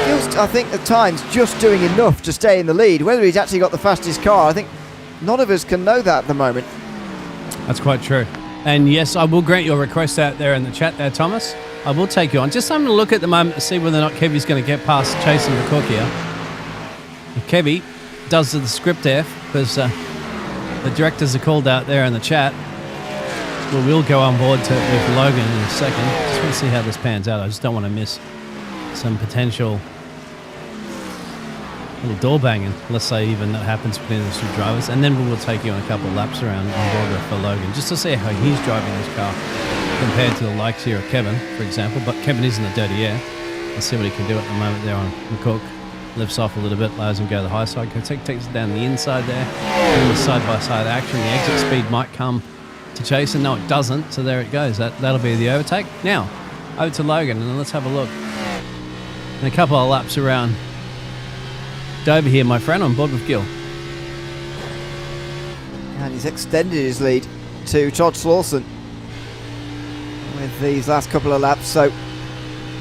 Gill's, I think at times, just doing enough to stay in the lead. Whether he's actually got the fastest car, I think none of us can know that at the moment. That's quite true. And yes, I will grant your request out there in the chat there, Thomas. I will take you on. Just having a look at the moment to see whether or not Kevy's going to get past Jason McCook here. If Kevy does the script F, because the directors are called out there in the chat, we'll go on board with Logan in a second. Just want to see how this pans out. I just don't want to miss some potential little door banging. Let's say even that happens between the 2 drivers, and then we will take you on a couple of laps around on board for Logan, just to see how he's driving this car compared to the likes here of Kevin, for example. But Kevin is in the dirty air. Let's see what he can do at the moment there on McCook. Lifts off a little bit, allows him to go to the high side. Takes it down the inside there. And the side-by-side action. The exit speed might come to Jason. No, it doesn't. So there it goes. That'll be the overtake. Now, over to Logan, and then let's have a look. And a couple of laps around Dover here, my friend, on board with Gill. And he's extended his lead to Todd Slawson with these last couple of laps, so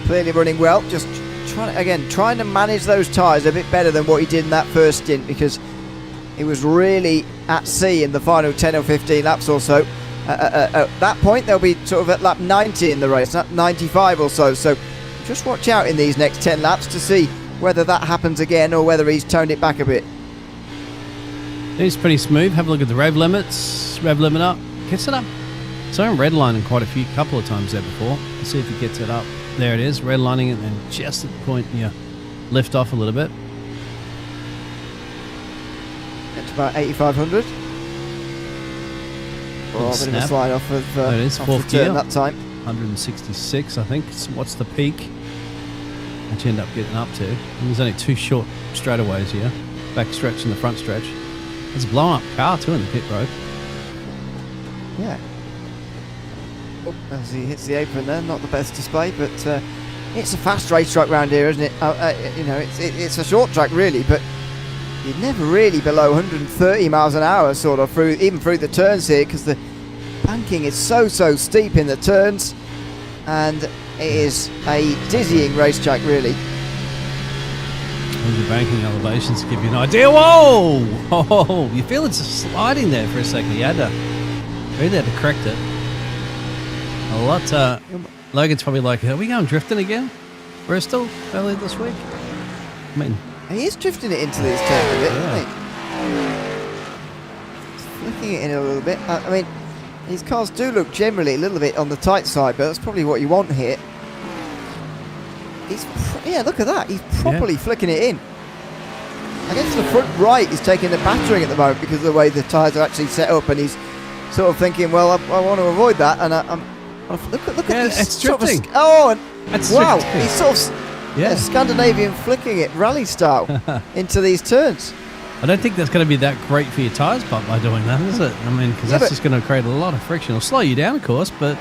clearly running well. Just trying to manage those tyres a bit better than what he did in that first stint, because he was really at sea in the final 10 or 15 laps or so. At that point, they'll be sort of at lap 90 in the race, not 95 or so. So just watch out in these next 10 laps to see whether that happens again or whether he's toned it back a bit. It's pretty smooth. Have a look at the rev limits. Rev limit up. Gets it up. So I'm redlining quite a couple of times there before. Let's see if he gets it up. There it is, redlining it, and just at the point you lift off a little bit. It's about 8,500. Oh, a bit of a slide off of there it is, off fourth the turn gear. that time. 166, I think. What's the peak? Which you end up getting up to. And there's only 2 short straightaways here. Back stretch and the front stretch. There's a blown up car too in the pit road. Yeah. Oh, as he hits the apron there, not the best display, but it's a fast racetrack round here, isn't it? It's a short track really, but you're never really below 130 miles an hour, sort of even through the turns here, because the banking is so steep in the turns, and it is a dizzying racetrack really. There's the banking elevations to give you an idea. Whoa! Oh, you feel it's sliding there for a second. You had to correct it. A lot. Logan's probably like, are we going drifting again? Bristol earlier this week? I mean, he is drifting it into these turns a bit, isn't he? He's flicking it in a little bit. I mean, these cars do look generally a little bit on the tight side, but that's probably what you want here. Look at that. He's properly flicking it in. I guess the front right is taking the battering at the moment because of the way the tyres are actually set up, and he's sort of thinking, well, I want to avoid that, and look at this. It's drifting. Wow, he's sort of Scandinavian flicking it rally style into these turns. I don't think that's going to be that great for your tyres by doing that, is it? I mean, because that's just going to create a lot of friction. It'll slow you down, of course, but...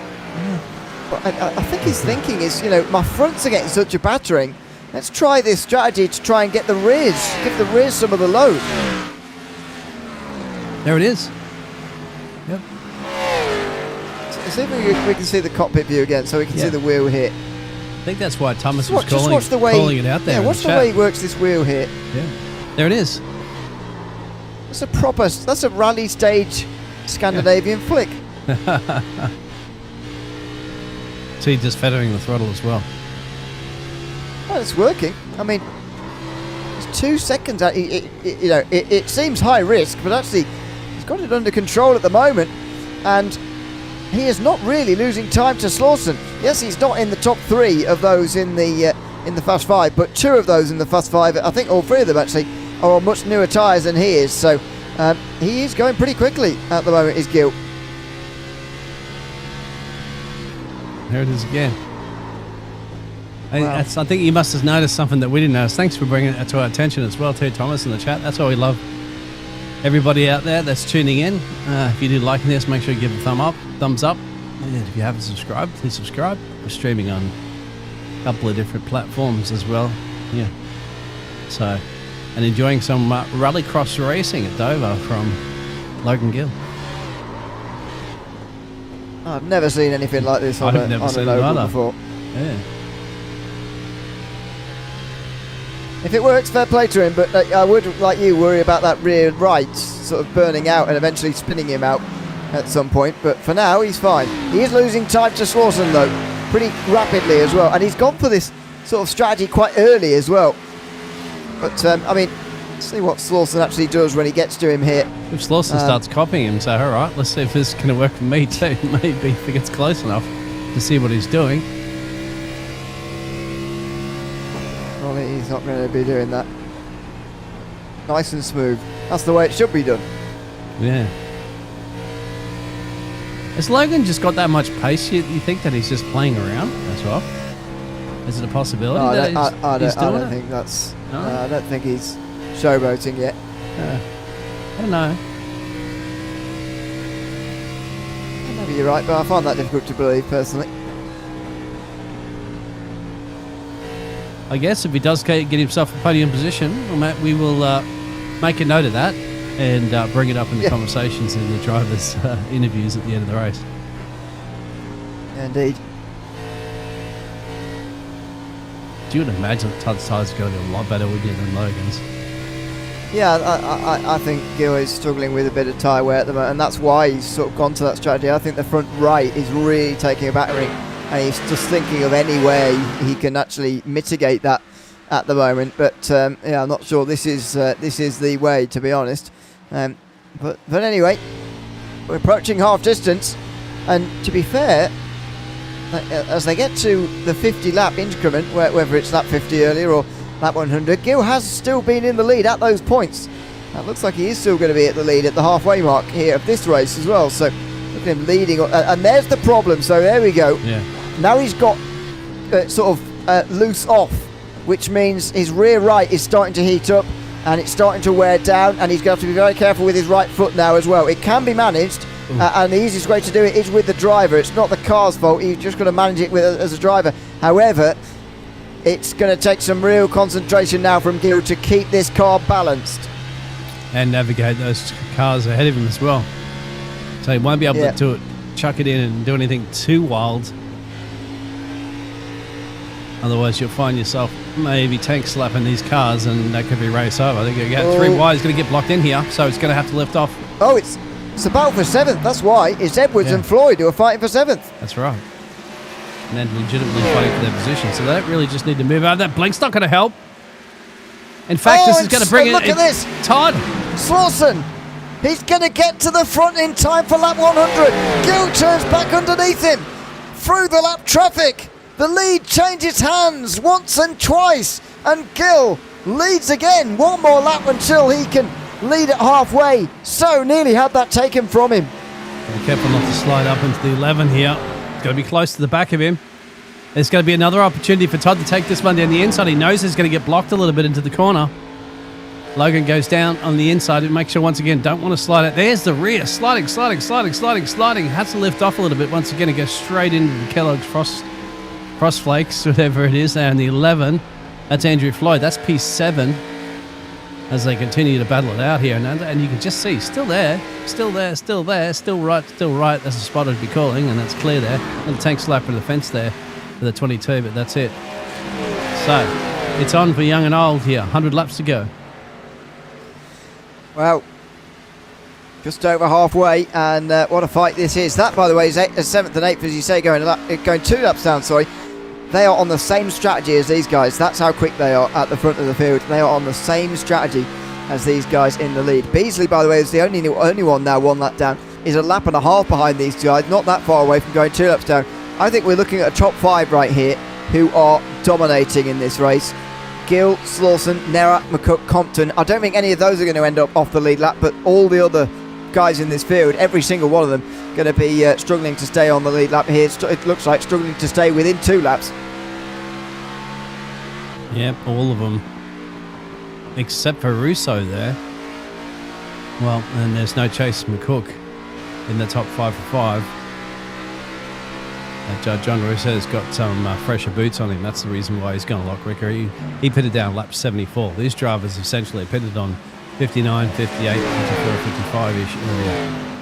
But I think his thinking is, my fronts are getting such a battering. Let's try this strategy to try and get the rears, give the rears some of the load. There it is. Yep. So see if we can see the cockpit view again, so we can see the wheel hit. I think that's why Thomas was calling it out there. Yeah, watch the way he works this wheel hit. Yeah. There it is. That's a rally stage Scandinavian flick. So he's just feathering the throttle as well. Well, it's working. I mean, it's 2 seconds. It seems high risk, but actually, he's got it under control at the moment, and he is not really losing time to Slauson. Yes, he's not in the top 3 of those in the Fast 5, but 2 of those in the Fast 5, I think all 3 of them actually, are on much newer tyres than he is. So he is going pretty quickly at the moment. Is Gil? There it is again. Wow. I think you must have noticed something that we didn't notice. Thanks for bringing it to our attention as well, too, Thomas, in the chat. That's why we love everybody out there that's tuning in. If you do like this, make sure you give a thumbs up. And if you haven't subscribed, please subscribe. We're streaming on a couple of different platforms as well. Yeah. So, and enjoying some rallycross racing at Dover from Logan Gill. I've never seen anything like this on an oval before. Yeah. If it works, fair play to him, but I would, like you, worry about that rear right sort of burning out and eventually spinning him out at some point. But for now, he's fine. He is losing time to Slauson, though, pretty rapidly as well. And he's gone for this sort of strategy quite early as well. But, I mean, see what Slauson actually does when he gets to him here. If Slauson starts copying him, so all right, let's see if this is going to work for me too. Maybe if he gets close enough to see what he's doing. Well, he's not going to be doing that. Nice and smooth. That's the way it should be done. Yeah. Has Logan just got that much pace? You think that he's just playing around as well? Is it a possibility? No, I don't think that's. No? I don't think he's showboating yet. I don't know. Maybe you're right, but I find that difficult to believe personally. I guess if he does get himself a podium position, we will make a note of that and bring it up in the conversations in the drivers' interviews at the end of the race. Indeed. Do you imagine that Todd's tyres are going to be a lot better with you than Logan's? Yeah, I think Gil is struggling with a bit of tyre wear at the moment, and that's why he's sort of gone to that strategy. I think the front right is really taking a battering, and he's just thinking of any way he can actually mitigate that at the moment. But yeah, I'm not sure this is the way, to be honest. But anyway, we're approaching half distance, and to be fair, as they get to the 50 lap increment, whether it's lap 50 earlier or lap 100, Gil has still been in the lead at those points. It looks like he is still going to be at the lead at the halfway mark here of this race as well. So look at him leading, and there's the problem. So there we go. Yeah. Now he's got sort of loose off, which means his rear right is starting to heat up and it's starting to wear down, and he's going to have to be very careful with his right foot now as well. It can be managed, and the easiest way to do it is with the driver. It's not the car's fault. He's just got to manage it as a driver. However, it's going to take some real concentration now from Gil to keep this car balanced. And navigate those cars ahead of him as well. So he won't be able to chuck it in and do anything too wild. Otherwise, you'll find yourself maybe tank slapping these cars, and that could be race over. I think you got 3 wide. He's going to get blocked in here, so it's going to have to lift off. Oh, it's a battle for 7th. That's why. It's Edwards and Floyd who are fighting for 7th. That's right. And then legitimately fighting for their position. So they don't really just need to move out. That blink's not going to help. In fact, this is going to bring it. Look at this. Todd. Slauson. He's going to get to the front in time for lap 100. Gil turns back underneath him. Through the lap traffic. The lead changes hands once and twice. And Gil leads again. One more lap until he can lead at halfway. So nearly had that taken from him. Be careful not to slide up into the 11 here. It's going to be close to the back of him. There's going to be another opportunity for Todd to take this one down the inside. He knows he's going to get blocked a little bit into the corner. Logan goes down on the inside and makes sure once again, don't want to slide it. There's the rear. Sliding. Has to lift off a little bit once again and go straight into the Kellogg's Frost Flakes, whatever it is, there in the 11. That's Andrew Floyd. That's P7 as they continue to battle it out here. And you can just see, still there, still right. That's a spotter to be calling, and that's clear there. Little tank slap of the fence there for the 22, but that's it. So, it's on for young and old here. 100 laps to go. Well, just over halfway, and what a fight this is. That, by the way, is 7th and 8th, as you say, going 2 laps down, sorry. They are on the same strategy as these guys. That's how quick they are at the front of the field. They are on the same strategy as these guys in the lead. Beasley, by the way, is the only one now 1 lap down. Is a lap and a half behind these guys, not that far away from going 2 laps down. I think we're looking at a top 5 right here who are dominating in this race. Gill, Slawson, Nera, McCook, Compton. I don't think any of those are going to end up off the lead lap, but all the other guys in this field, every single one of them, going to be struggling to stay on the lead lap here. It looks like struggling to stay within 2 laps. Yep, all of them. Except for Russo there. Well, and there's no Chase McCook in the top 5 for 5. John Russo's got some fresher boots on him. That's the reason why he's gone a lot quicker. He pitted down lap 74. These drivers essentially pitted on 59, 58, 54, 55-ish earlier.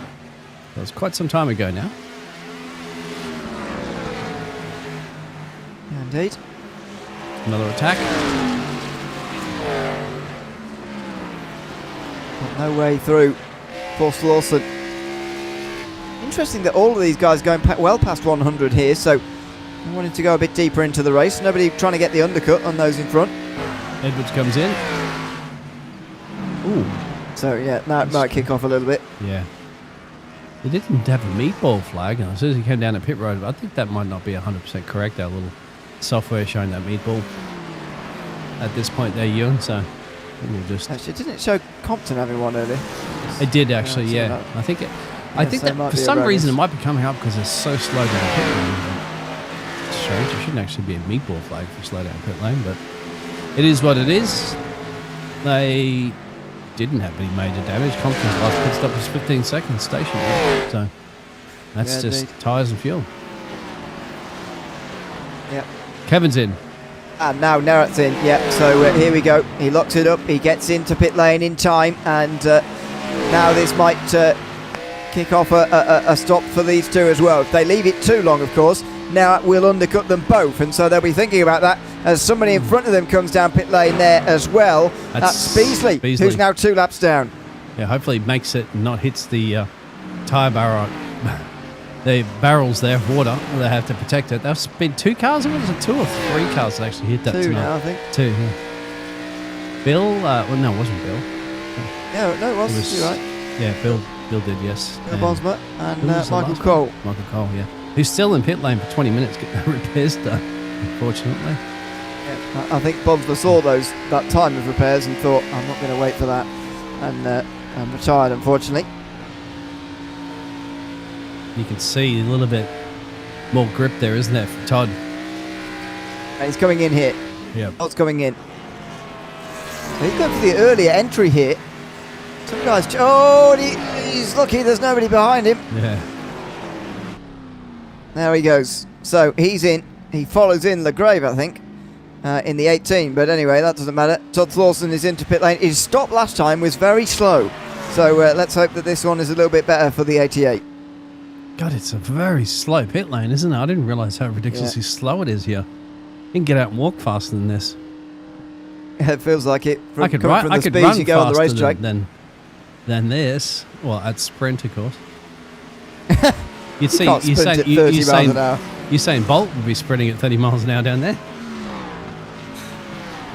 That was quite some time ago now. Indeed. Another attack. Got no way through for Slawson. Interesting that all of these guys going well past 100 here, so I wanted to go a bit deeper into the race. Nobody trying to get the undercut on those in front. Edwards comes in. Ooh. So yeah, now it might kick off a little bit. Yeah. They didn't have a meatball flag, and as soon as he came down the pit road, I think that might not be 100% correct, our little software showing that meatball at this point there, Ewan, so we'll just... Actually, didn't it show Compton having one earlier? It did, actually, yeah. I think that for some reason it might be coming up because it's so slow down pit lane. It's strange. It shouldn't actually be a meatball flag for slow down pit lane, but it is what it is. They didn't have any major damage. Compton's last pit stop was 15 seconds stationary, so that's just tyres and fuel. Yeah. Kevin's in. And now Nerat's in. Yeah, so here we go. He locks it up. He gets into pit lane in time, and now this might kick off a stop for these two as well. If they leave it too long, of course, now we'll undercut them both, and so they'll be thinking about that as somebody in front of them comes down pit lane there as well. That's Beasley, who's now 2 laps down. Yeah, hopefully makes it and not hits the tyre barrel. The barrels there of water, they have to protect it. There's been 2 cars, or was it 2 or 3 cars that actually hit that 2 tonight? now, I think. 2, yeah. Bill, well, no, it wasn't Bill. Yeah, no, it was. You're right. Yeah, Bill did, yes. Bill Bosma and Michael Cole. Michael Cole, yeah. Who's still in pit lane for 20 minutes getting repairs done, unfortunately. Yeah, I think Bosma saw that time of repairs and thought, I'm not going to wait for that, and retired, unfortunately. You can see a little bit more grip there, isn't there, for Todd? And he's coming in here. Yeah. Todd's coming in. He's going for the earlier entry here. Some guys... Oh, he's lucky there's nobody behind him. Yeah. There he goes. So he's in. He follows in LeGrave, I think, in the 18. But anyway, that doesn't matter. Todd Slawson is into pit lane. His stop last time was very slow. So let's hope that this one is a little bit better for the 88. God, it's a very slow pit lane, isn't it? I didn't realise how ridiculously slow it is here. You can get out and walk faster than this. It feels like it. I could run you go on the racetrack. Than this. Well, at sprint, of course. You'd see. Usain Bolt would be sprinting at 30 miles an hour down there.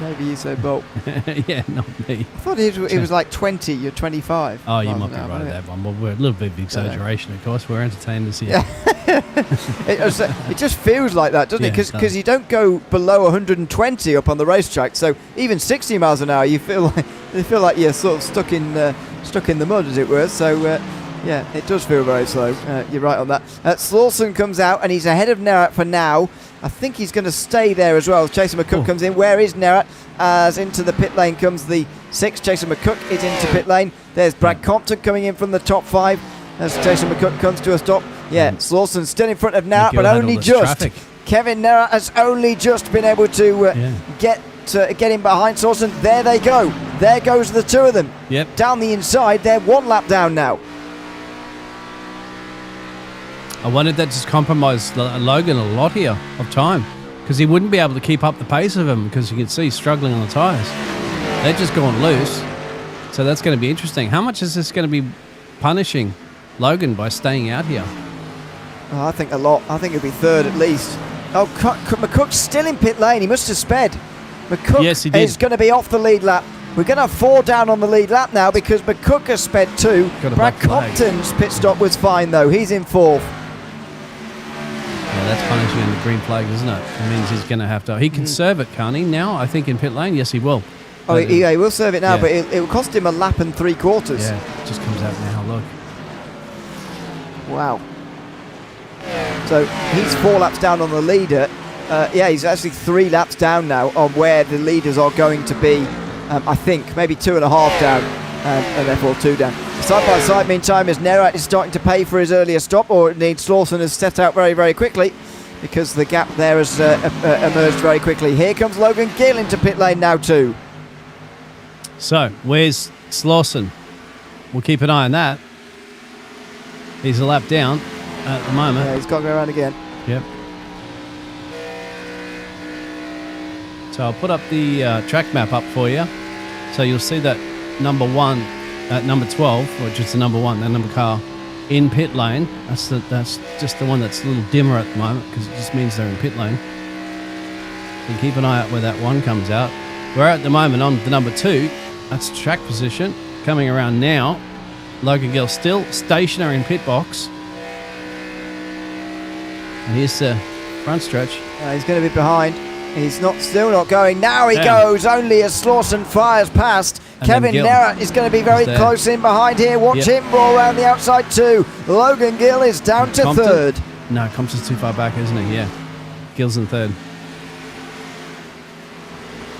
Maybe Usain Bolt. Yeah, not me. I thought it was like 20. You're 25. Oh, you might be right at that one. Well, we're a little bit of exaggeration, of course. We're entertainers here. It just feels like that, doesn't it? Yeah, Because you don't go below 120 up on the racetrack. So even 60 miles an hour, you feel like you're sort of stuck in the mud, as it were. So yeah, it does feel very slow. You're right on that. Slawson comes out and he's ahead of Nerat for now. I think he's going to stay there as well. Jason McCook comes in. Where is Nerat? As into the pit lane comes the 6. Jason McCook is into pit lane. There's Brad Compton coming in from the top 5 as Jason McCook comes to a stop. Yeah, Slawson still in front of Nerat, but only just. Traffic. Kevin Nerat has only just been able to get in behind Slawson. There they go. There goes the two of them. Yep. Down the inside, they're 1 lap down now. I wanted that just compromised Logan a lot here of time because he wouldn't be able to keep up the pace of him because you can see he's struggling on the tyres. They're just going loose. So that's going to be interesting. How much is this going to be punishing Logan by staying out here? Oh, I think a lot. I think he'll be 3rd at least. Oh, McCook's still in pit lane. He must have sped. McCook is going to be off the lead lap. We're going to have 4 down on the lead lap now because McCook has sped 2. Brad Compton's pit stop was fine though. He's in 4th. Yeah, that's punishing in the green flag, isn't it? It means he's going to have to... He can serve it, can't he, now? I think in pit lane, yes, he will. Oh, he will serve it now, but it will cost him a lap and 3/4. Yeah, it just comes out now, look. Wow. So he's 4 laps down on the leader. Yeah, he's actually 3 laps down now on where the leaders are going to be. I think maybe 2.5 down, and therefore 2 down. Side by side, meantime, as Nerat is starting to pay for his earlier stop, or indeed Slawson has set out very, very quickly because the gap there has emerged very quickly. Here comes Logan Gill into pit lane now too. So, where's Slawson? We'll keep an eye on that. He's a lap down at the moment. Yeah, he's got to go around again. Yep. So I'll put up the track map up for you. So you'll see that number 1 at number 12, which is the number 1, that number car, in pit lane. That's just the one that's a little dimmer at the moment because it just means they're in pit lane. You keep an eye out where that 1 comes out. We're at the moment on the number 2. That's track position. Coming around now. Logan Gill still stationary in pit box. And here's the front stretch. He's going to be behind. He's still not going. Now he goes, only as Slawson fires past. And Kevin Nerat is going to be very close in behind here. Watch him roll around the outside too. Logan Gill is down to Compton? 3rd. No, Compton's too far back, isn't he? Yeah. Gill's in 3rd.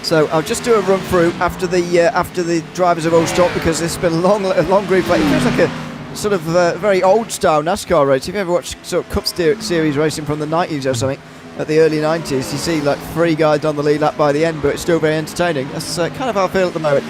So I'll just do a run through after the drivers have all stopped because this has been a long group. It feels like a sort of very old style NASCAR race. If you ever watched sort of Cup Series racing from the 90s or something, at the early 90s, you see like 3 guys on the lead lap by the end, but it's still very entertaining. That's kind of how I feel at the moment.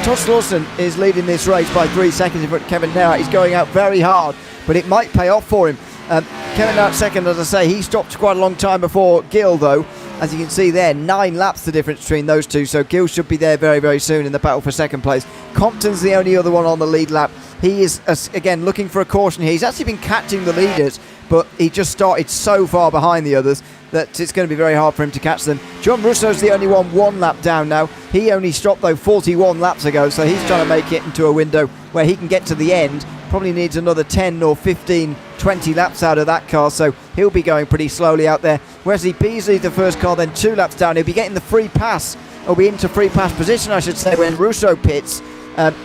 Todd Slawson is leading this race by 3 seconds in front of Kevin Nerat. He's going out very hard, but it might pay off for him. Kevin Nerat second, as I say, he stopped quite a long time before Gill though. As you can see there, 9 laps the difference between those two, so Gill should be there very, very soon in the battle for second place. Compton's the only other one on the lead lap. He is, again, looking for a caution here. He's actually been catching the leaders, but he just started so far behind the others that it's going to be very hard for him to catch them. John Russo's the only one lap down now. He only stopped, though, 41 laps ago, so he's trying to make it into a window where he can get to the end. Probably needs another 10 or 15, 20 laps out of that car, so he'll be going pretty slowly out there. Wesley Beasley, the first car, then 2 laps down. He'll be getting the free pass, or be into free pass position, I should say, when Russo pits.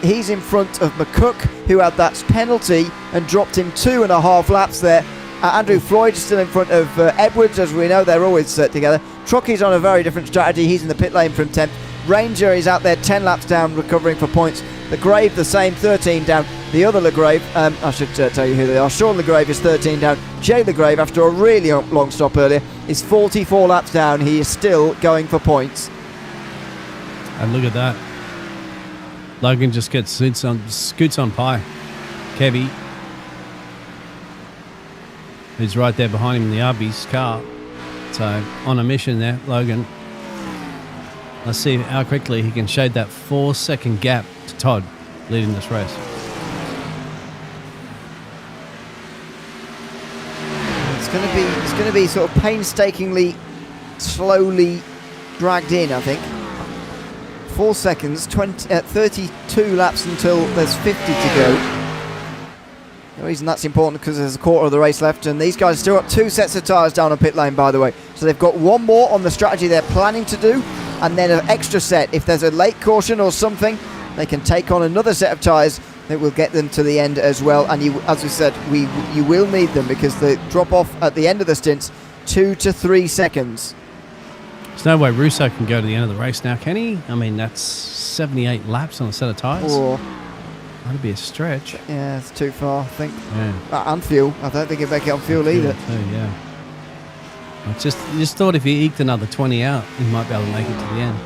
He's in front of McCook, who had that penalty and dropped him 2.5 laps there. Andrew Floyd is still in front of Edwards, as we know, they're always together. Trucky's on a very different strategy. He's in the pit lane from 10th. Ranger is out there 10 laps down, recovering for points. LeGrave the same, 13 down. The other LeGrave, I should tell you who they are. Sean LeGrave is 13 down. Jay LeGrave, after a really long stop earlier, is 44 laps down. He is still going for points. And look at that. Logan just gets scoots on pie. Kevy, who's right there behind him in the Arby's car. So on a mission there, Logan. Let's see how quickly he can shade that 4-second gap to Todd leading this race. It's going to be sort of painstakingly, slowly dragged in, I think. 4 seconds, 32 laps until there's 50 to go. The reason that's important because there's a quarter of the race left, and these guys still got 2 sets of tyres down on pit lane, by the way. So they've got one more on the strategy they're planning to do, and then an extra set. If there's a late caution or something, they can take on another set of tyres that will get them to the end as well. And you, as we said, you will need them because the drop off at the end of the stints 2 to 3 seconds. There's no way Russo can go to the end of the race now, can he? I mean, that's 78 laps on a set of tyres. That'd be a stretch. Yeah, it's too far, I think. Yeah. And fuel. I don't think he'll make it on fuel either. Too, yeah. I just thought if he eked another 20 out, he might be able to make it to the end.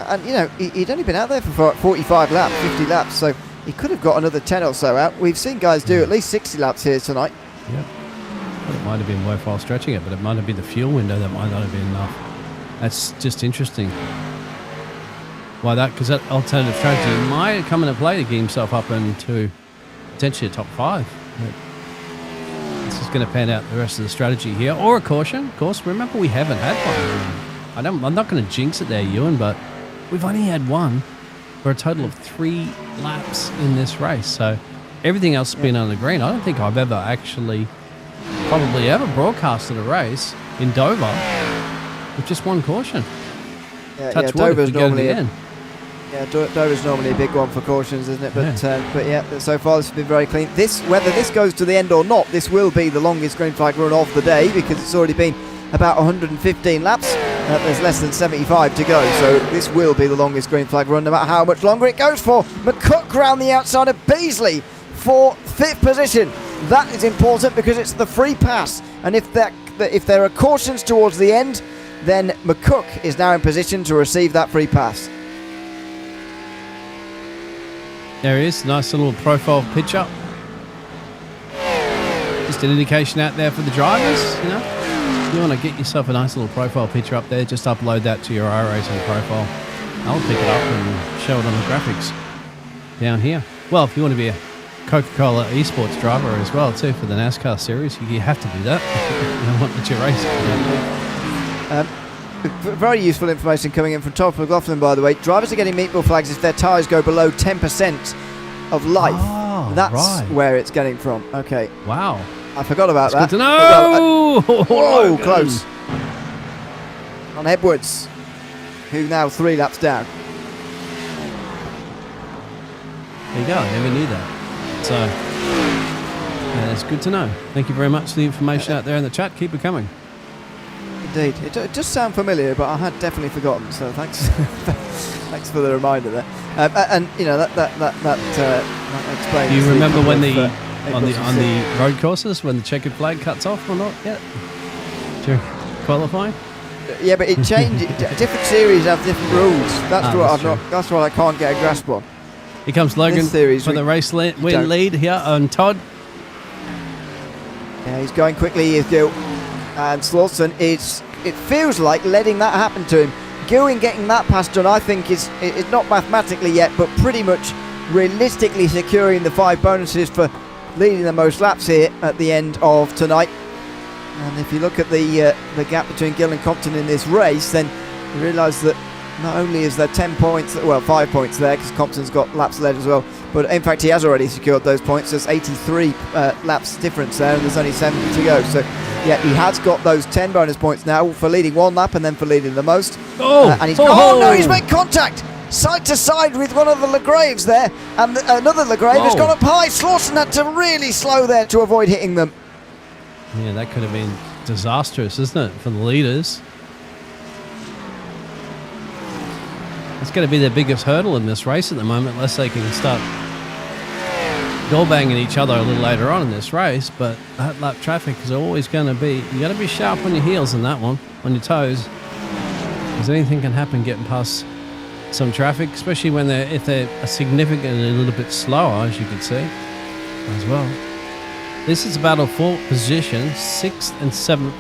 And, you know, he'd only been out there for 45 laps, 50 laps, so he could have got another 10 or so out. We've seen guys do at least 60 laps here tonight. Yep. Well, it might have been worthwhile stretching it, but it might have been the fuel window that might not have been enough. That's just interesting. Why that? Because that alternative strategy might come into play to get himself up into potentially a top 5. But this is going to pan out the rest of the strategy here. Or a caution, of course. Remember, we haven't had one. I'm not going to jinx it there, Ewan, but we've only had one for a total of 3 laps in this race. So everything else has been on the green. I don't think I've ever actually probably ever broadcasted a race in Dover with just one caution. Touch wood if we go to the end. Yeah, Dover's normally a big one for cautions, isn't it? But yeah, so far this has been very clean. Whether this goes to the end or not, this will be the longest green flag run of the day because it's already been about 115 laps. There's less than 75 to go, so this will be the longest green flag run, no matter how much longer it goes for. McCook round the outside of Beasley for 5th position. That is important because it's the free pass, and if there are cautions towards the end, then McCook is now in position to receive that free pass. There it is, nice little profile picture. Just an indication out there for the drivers, you know. You want to get yourself a nice little profile picture up there, just upload that to your iRacing profile. I'll pick it up and show it on the graphics down here. Well, if you want to be a Coca-Cola esports driver as well too for the NASCAR series, you have to do that. You don't want to race. Very useful information coming in from Todd McLaughlin, by the way. Drivers are getting meatball flags if their tyres go below 10% of life. Oh, that's right. Where it's getting from. Okay. Wow. I forgot about That's that. Good to know. Whoa, close. On Edwards, who now 3 laps down. There you go. I never knew that. So, yeah, it's good to know. Thank you very much for the information out there in the chat. Keep it coming. Indeed. It does sound familiar, but I had definitely forgotten. So thanks, thanks for the reminder there. And you know that explains. Do you remember when on the the road courses when the checkered flag cuts off or not yet during qualifying? Yeah, but it changed. Different series have different rules. That's what I can't get a grasp on. Here comes Logan series, for the race win lead here on Todd. Yeah, he's going quickly. He is Gill. And Slauson it feels like letting that happen to him. Gilwin getting that pass done, I think, is not mathematically yet, but pretty much realistically securing the 5 bonuses for leading the most laps here at the end of tonight. And if you look at the gap between Gill and Compton in this race, then you realise that not only is there 10 points, well, 5 points there because Compton's got laps led as well, but in fact he has already secured those points. There's 83 laps difference there, and there's only 70 to go. So yeah, he has got those 10 bonus points now for leading 1 lap and then for leading the most. And he's no, he's made contact side to side with one of the Legraves there, and another Legrave has gone up high. Slauson had to really slow there to avoid hitting them. Yeah, that could have been disastrous, isn't it, for the leaders? It's going to be their biggest hurdle in this race at the moment, unless they can start door banging each other a little later on in this race. But that lap traffic is always going to be, you got to be sharp on your heels in that one, on your toes, because anything can happen getting past some traffic, especially when if they're significantly a little bit slower, as you can see as well. This is a battle for position 6th and 7th,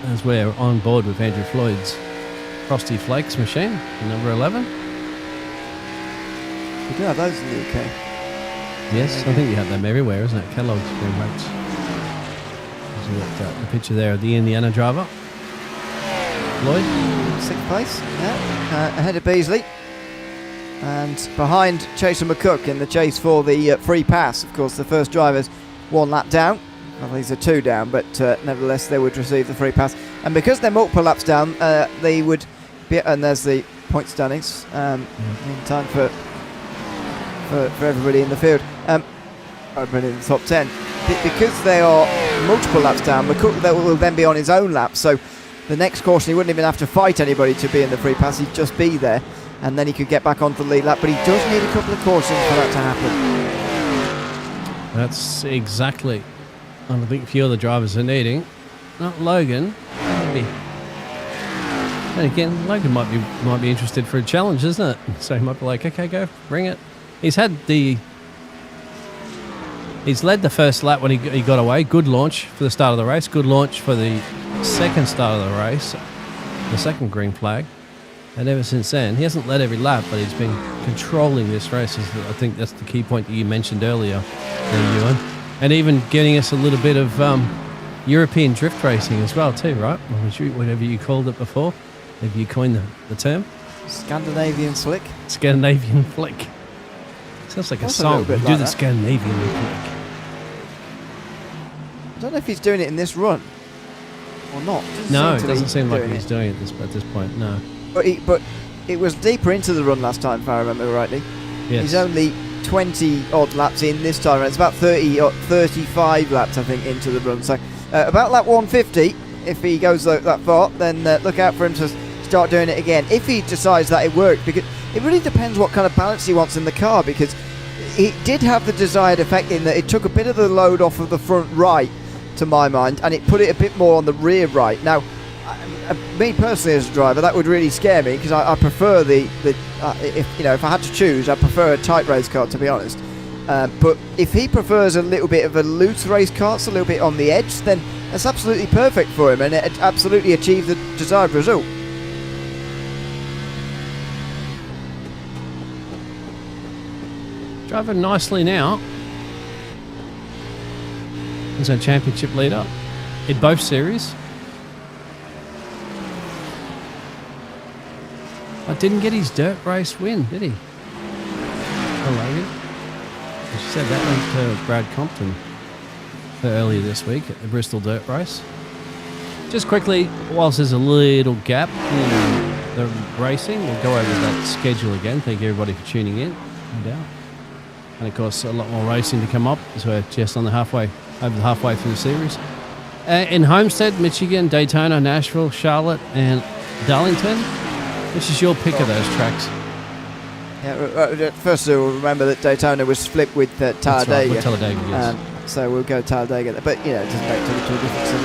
as we're on board with Andrew Floyd's Frosty Flakes machine, number 11. We do have those in the UK. Yes, I think you have them everywhere, isn't it? Kellogg's Green Rates. The picture there of the Indiana driver. Floyd. 6th place, yeah, ahead of Beasley. And behind Chaser McCook in the chase for the free pass. Of course, the first driver's 1 lap down. Well, these are 2 down, but nevertheless, they would receive the free pass. And because they're multiple laps down, they would be... And there's the point standings in time for everybody in the field. Everybody in the top 10. Because they are multiple laps down, McCook will then be on his own lap. So the next caution, he wouldn't even have to fight anybody to be in the free pass. He'd just be there, and then he could get back onto the lead lap. But he does need a couple of cautions for that to happen. That's exactly what I think a few other drivers are needing. Not Logan, maybe. And again, Logan might be interested for a challenge, isn't it? So he might be like, okay, go, bring it. He's led the first lap when he got away. Good launch for the start of the race. Good launch for the second start of the race, the second green flag. And ever since then, he hasn't led every lap, but he's been controlling this race. I think that's the key point that you mentioned earlier, Ewan. And even getting us a little bit of European drift racing as well too, right? Whatever you called it before. Maybe you coined the term. Scandinavian slick. Scandinavian flick. Sounds like That's a song. bit We like do the that. Scandinavian flick. I don't know if he's doing it in this run or not. No, it doesn't seem like he's doing it at this point, no. But it was deeper into the run last time, if I remember rightly. Yes. He's only 20 odd laps in this time. It's about 35 laps, I think, into the run. So about lap 150, if he goes that far, then look out for him to start doing it again. If he decides that it worked, because it really depends what kind of balance he wants in the car, because it did have the desired effect in that it took a bit of the load off of the front right, to my mind, and it put it a bit more on the rear right. Now, me personally as a driver, that would really scare me, because I prefer if I had to choose, I prefer a tight race car, to be honest. But if he prefers a little bit of a loose race car, it's a little bit on the edge, then that's absolutely perfect for him, and it absolutely achieved the desired result. Driving nicely now. He's a championship leader in both series. I didn't get his dirt race win, did he? Oh, Logan. She said that went to Brad Compton earlier this week at the Bristol dirt race. Just quickly, whilst there's a little gap in the racing, we'll go over that schedule again. Thank you everybody for tuning in. No doubt. And of course, a lot more racing to come up as we're just on the halfway through the series. In Homestead, Michigan, Daytona, Nashville, Charlotte, and Darlington. Which is your pick of those tracks? Yeah, first of all, remember that Daytona was split with Talladega. That's right, with Talladega, yes. So we'll go Talladega. But, it doesn't make too much of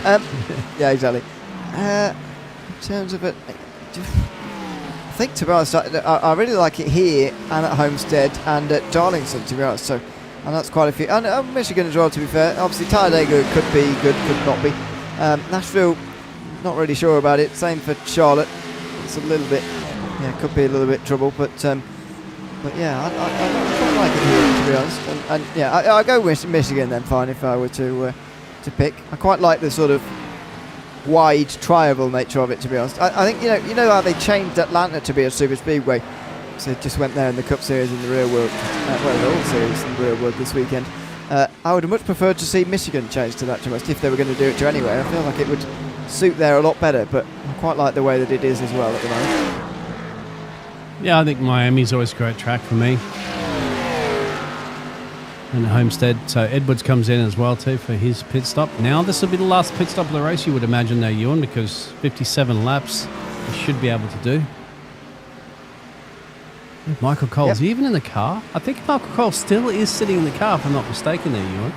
a difference. Yeah, exactly. In terms of it, I think, to be honest, I really like it here and at Homestead and at Darlington, to be honest. So, and that's quite a few. And Michigan as well, to be fair. Obviously, Talladega could be good, could not be. Nashville, not really sure about it. Same for Charlotte. It's a little bit, could be a little bit trouble. But yeah, I quite like it here, to be honest. And I'll go with Michigan then, fine, if I were to pick. I quite like the sort of wide triable nature of it, to be honest. I think you know how they changed Atlanta to be a super speedway, so it just went there in the Cup Series in the real world, the all series in the real world this weekend. I would have much preferred to see Michigan change to that, to us, if they were going to do it to anyway. I feel like it would suit there a lot better, but I quite like the way that it is as well at the moment. Yeah, I think Miami's always a great track for me. And Homestead. So Edwards comes in as well too for his pit stop. Now this will be the last pit stop of the race, you would imagine, though, Ewan, because 57 laps he should be able to do. Michael Cole's even in the car. I think Michael Cole still is sitting in the car, if I'm not mistaken there, Ewan.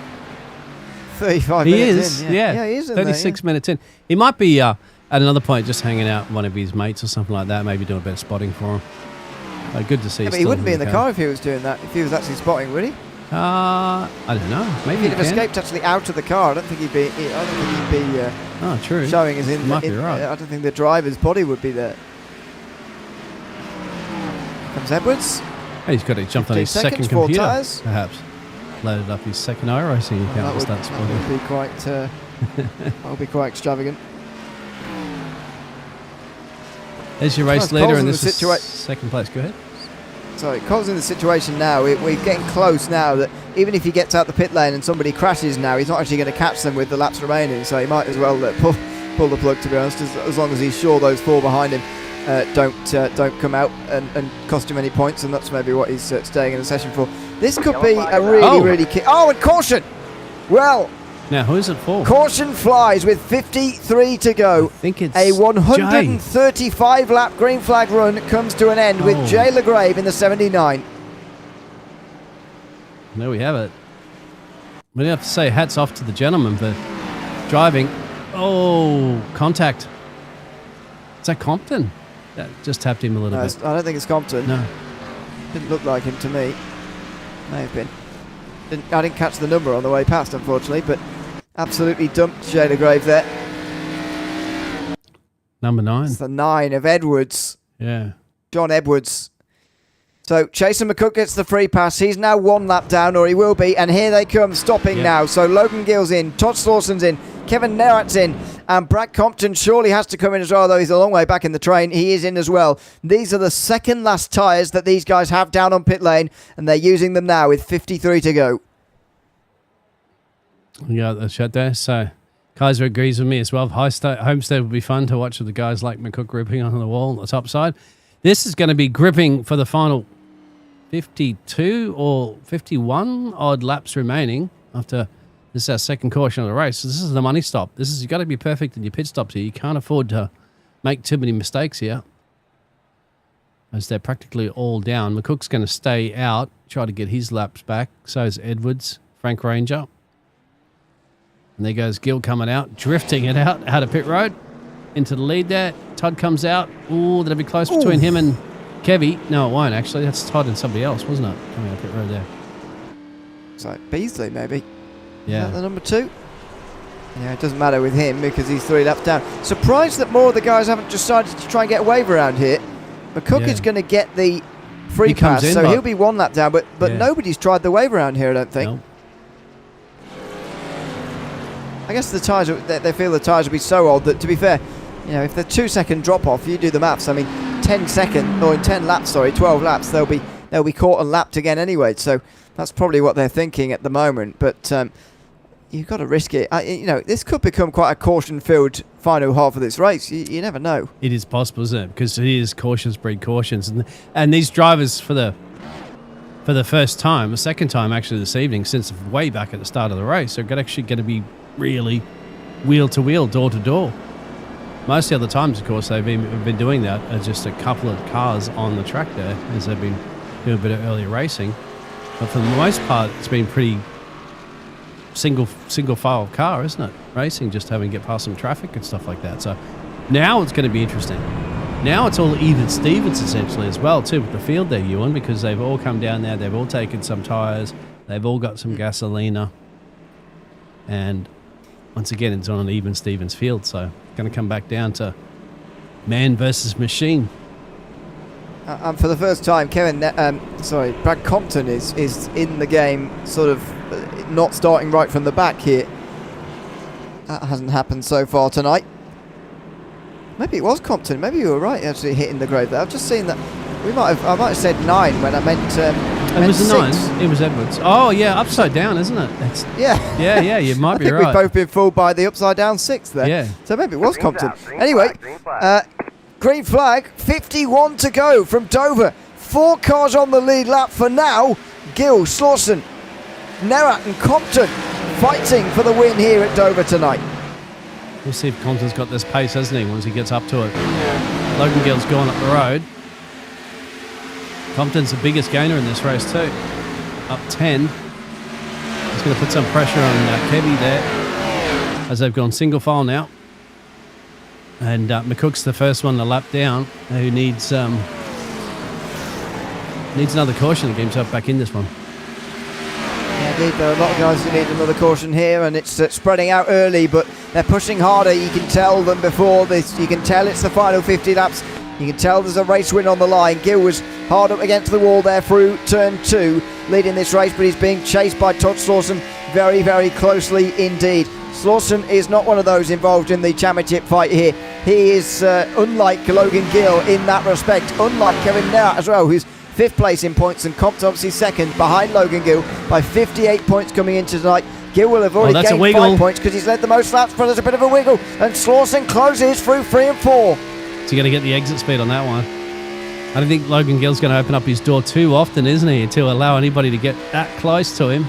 35 he minutes is, in, yeah. He is in 36 minutes in. He might be at another point just hanging out with one of his mates or something like that, maybe doing a bit of spotting for him. Good to see. But he wouldn't be in the car if he was doing that, if he was actually spotting, would he? I don't know. Maybe he'd have escaped actually out of the car. I don't think he'd be. True. Showing us in. Might be right. I don't think the driver's body would be there. Comes Edwards. Hey, he's got to jump on his second four computer, tyres. perhaps. Loaded up his second iRacing account. That would be quite. That would be quite extravagant. There's your race Cole's leader, and in this the is second place. Go ahead. Sorry, Cole's in the situation now. We're getting close now that even if he gets out the pit lane and somebody crashes now, he's not actually going to catch them with the laps remaining. So he might as well pull the plug, to be honest, as long as he's sure those four behind him don't come out and cost him any points. And that's maybe what he's staying in the session for. This could be a really and caution. Well, now who is it for? Caution flies with 53 to go. I think it's a 135 lap green flag run comes to an end with Jay LeGrave in the 79. There we have it. We have to say hats off to the gentleman for driving. Oh, contact. Is that Compton? That just tapped him a little bit. I don't think it's Compton. No. Didn't look like him to me. May have been. I didn't catch the number on the way past, unfortunately, but absolutely dumped Jay LeGrave there. Number 9. It's the 9 of Edwards. Yeah. John Edwards. So Chaser McCook gets the free pass. He's now 1 lap down, or he will be, and here they come, stopping now. So Logan Gill's in, Todd Slawson's in, Kevin Nerat's in, and Brad Compton surely has to come in as well, though he's a long way back in the train. He is in as well. These are the second last tyres that these guys have down on pit lane, and they're using them now with 53 to go. We got the shot there. So Kaiser agrees with me as well. Homestead would be fun to watch with the guys like McCook gripping on the wall on the top side. This is going to be gripping for the final 52 or 51 odd laps remaining after this is our second caution of the race. So this is the money stop. You've got to be perfect in your pit stops here. You can't afford to make too many mistakes here, as they're practically all down. McCook's going to stay out, try to get his laps back. So is Edwards, Frank Ranger. And there goes Gill coming out, drifting it out of pit road into the lead there. Todd comes out. Ooh, that'll be close between him and Kevy. No, it won't, actually. That's Todd and somebody else, wasn't it? Coming out pit road there. It's like Beasley, maybe. Yeah. Is that the number 2? Yeah, it doesn't matter with him because he's 3 laps down. Surprised that more of the guys haven't decided to try and get a wave around here. McCook is going to get the free pass, so he'll be 1 lap down, but nobody's tried the wave around here, I don't think. No. I guess the tyres, they feel the tyres will be so old that, to be fair, if they're 2-second drop off, you do the maths. I mean, 12 laps, they'll be caught and lapped again anyway. So that's probably what they're thinking at the moment. But you've got to risk it. This could become quite a caution-filled final half of this race. You never know. It is possible, isn't it? Because it is cautions breed cautions, and these drivers for the first time, the second time actually this evening, since way back at the start of the race, are actually going to be really wheel to wheel, door to door. Most of the other times, of course, they've been doing that as just a couple of cars on the track there, as they've been doing a bit of earlier racing. But for the most part, it's been pretty single file car, isn't it? Racing, just having to get past some traffic and stuff like that. So now it's going to be interesting. Now it's all even Stevens essentially as well too with the field there, Ewan, because they've all come down there. They've all taken some tyres. They've all got some gasolina. And once again, it's on an even Stevens field, so it's going to come back down to man versus machine. And for the first time, Brad Compton is in the game, sort of not starting right from the back here. That hasn't happened so far tonight. Maybe it was Compton. Maybe you were right, actually hitting the grade there. I've just seen that. I might have said 9 when I meant. It was 9. It was Edwards. Oh yeah, upside down, isn't it? Yeah. You might be right. We've both been fooled by the upside down 6 there. Yeah. So maybe it was Compton. Anyway, green flag. 51 to go from Dover. 4 cars on the lead lap for now. Gill, Slawson, Nerat and Compton fighting for the win here at Dover tonight. We'll see if Compton's got this pace, hasn't he, once he gets up to it. Logan Gill's gone up the road. Compton's the biggest gainer in this race too. Up 10. He's going to put some pressure on Kevy there as they've gone single file now. And McCook's the first one to lap down, who needs another caution to get himself back in this one. Yeah, indeed, there are a lot of guys who need another caution here, and it's spreading out early, but they're pushing harder. You can tell them before this. You can tell it's the final 50 laps. You can tell there's a race win on the line. Gill was hard up against the wall there through turn 2, leading this race, but he's being chased by Todd Slawson very, very closely indeed. Slawson is not one of those involved in the championship fight here. he is unlike Logan Gill in that respect, unlike Kevin Nowt as well, who's 5th place in points, and Compton obviously 2nd behind Logan Gill by 58 points coming into tonight. Gill will have already gained 5 points because he's led the most laps, but there's a bit of a wiggle, and Slauson closes through 3 and 4. So you're going to get the exit speed on that one. I don't think Logan Gill's going to open up his door too often, isn't he, to allow anybody to get that close to him.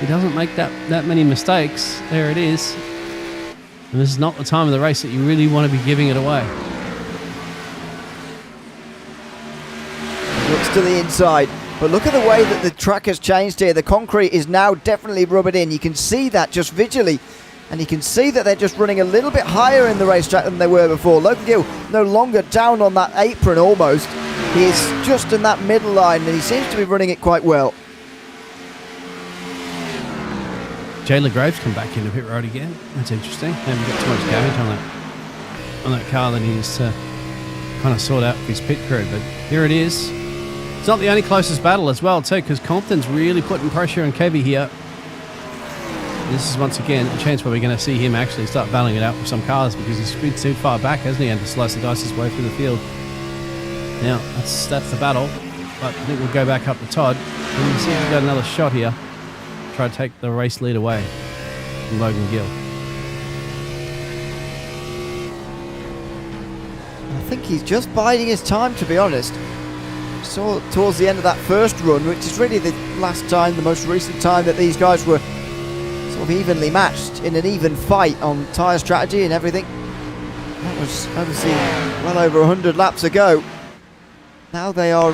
He doesn't make that many mistakes. There it is. And this is not the time of the race that you really want to be giving it away. Looks to the inside, but look at the way that the track has changed here. The concrete is now definitely rubbered in. You can see that just visually, and you can see that they're just running a little bit higher in the racetrack than they were before. Logan Gill no longer down on that apron almost. He is just in that middle line, and he seems to be running it quite well. Jay LaGrave's come back in the pit road again. That's interesting. Haven't got too much damage on that car that he's kind of sorted out for his pit crew. But here it is. It's not the only closest battle as well, too, because Compton's really putting pressure on Kevy here. This is once again a chance where we're going to see him actually start battling it out with some cars, because he's been too far back, hasn't he, and to slice and dice his way through the field. Now, that's the battle. But I think we'll go back up to Todd. And we'll see if we've got another shot here. Try to take the race lead away from Logan Gill. I think he's just biding his time, to be honest. Saw towards the end of that first run, which is really the last time, the most recent time that these guys were sort of evenly matched in an even fight on tyre strategy and everything. That was obviously well over 100 laps ago. Now they are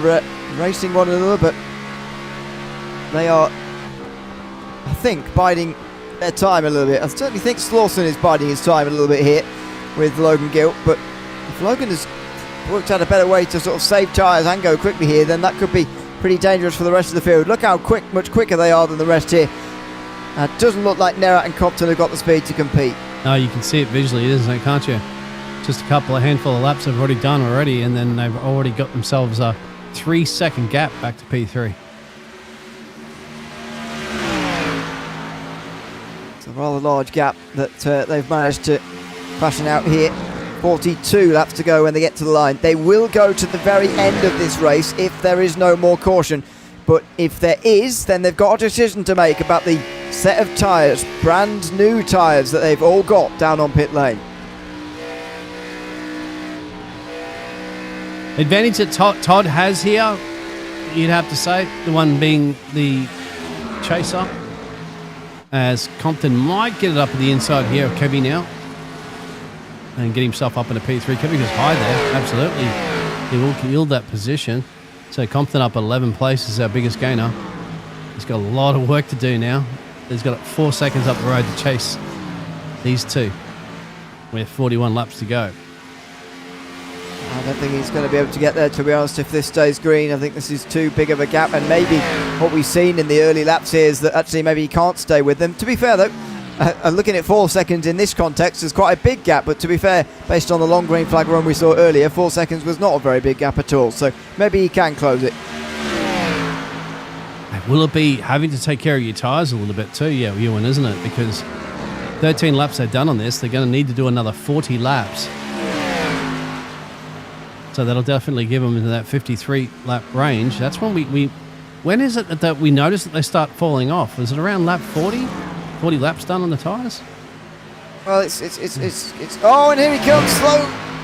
racing one another, but they are, I think, biding their time a little bit. I certainly think Slauson is biding his time a little bit here with Logan Gill, but if Logan has worked out a better way to sort of save tyres and go quickly here, then that could be pretty dangerous for the rest of the field. Look how much quicker they are than the rest here. It doesn't look like Nerat and Compton have got the speed to compete. No, you can see it visually, isn't it, can't you? Just a handful of laps they've already done already, and then they've already got themselves a 3-second gap back to P3. It's a rather large gap that they've managed to fashion out here. 42 laps to go when they get to the line. They will go to the very end of this race if there is no more caution. But if there is, then they've got a decision to make about the set of tyres, brand new tyres that they've all got down on pit lane. Advantage that Todd has here, you'd have to say, the one being the chaser, as Compton might get it up at the inside here of Kevy now and get himself up in a P3. Kevy goes high there, absolutely. He will yield that position. So Compton up 11 places, our biggest gainer. He's got a lot of work to do now. He's got 4 seconds up the road to chase these two with 41 laps to go. I don't think he's going to be able to get there, to be honest, if this stays green. I think this is too big of a gap, and maybe what we've seen in the early laps here is that actually maybe he can't stay with them. To be fair, though, looking at 4 seconds in this context is quite a big gap, but to be fair, based on the long green flag run we saw earlier, 4 seconds was not a very big gap at all, so maybe he can close it. Will it be having to take care of your tyres a little bit too, yeah, Ewan, isn't it? Because 13 laps they've done on this, they're going to need to do another 40 laps. So that'll definitely give them into that 53 lap range. That's when when is it that we notice that they start falling off? Is it around lap 40? 40 laps done on the tyres? Well, it's oh, and here he comes,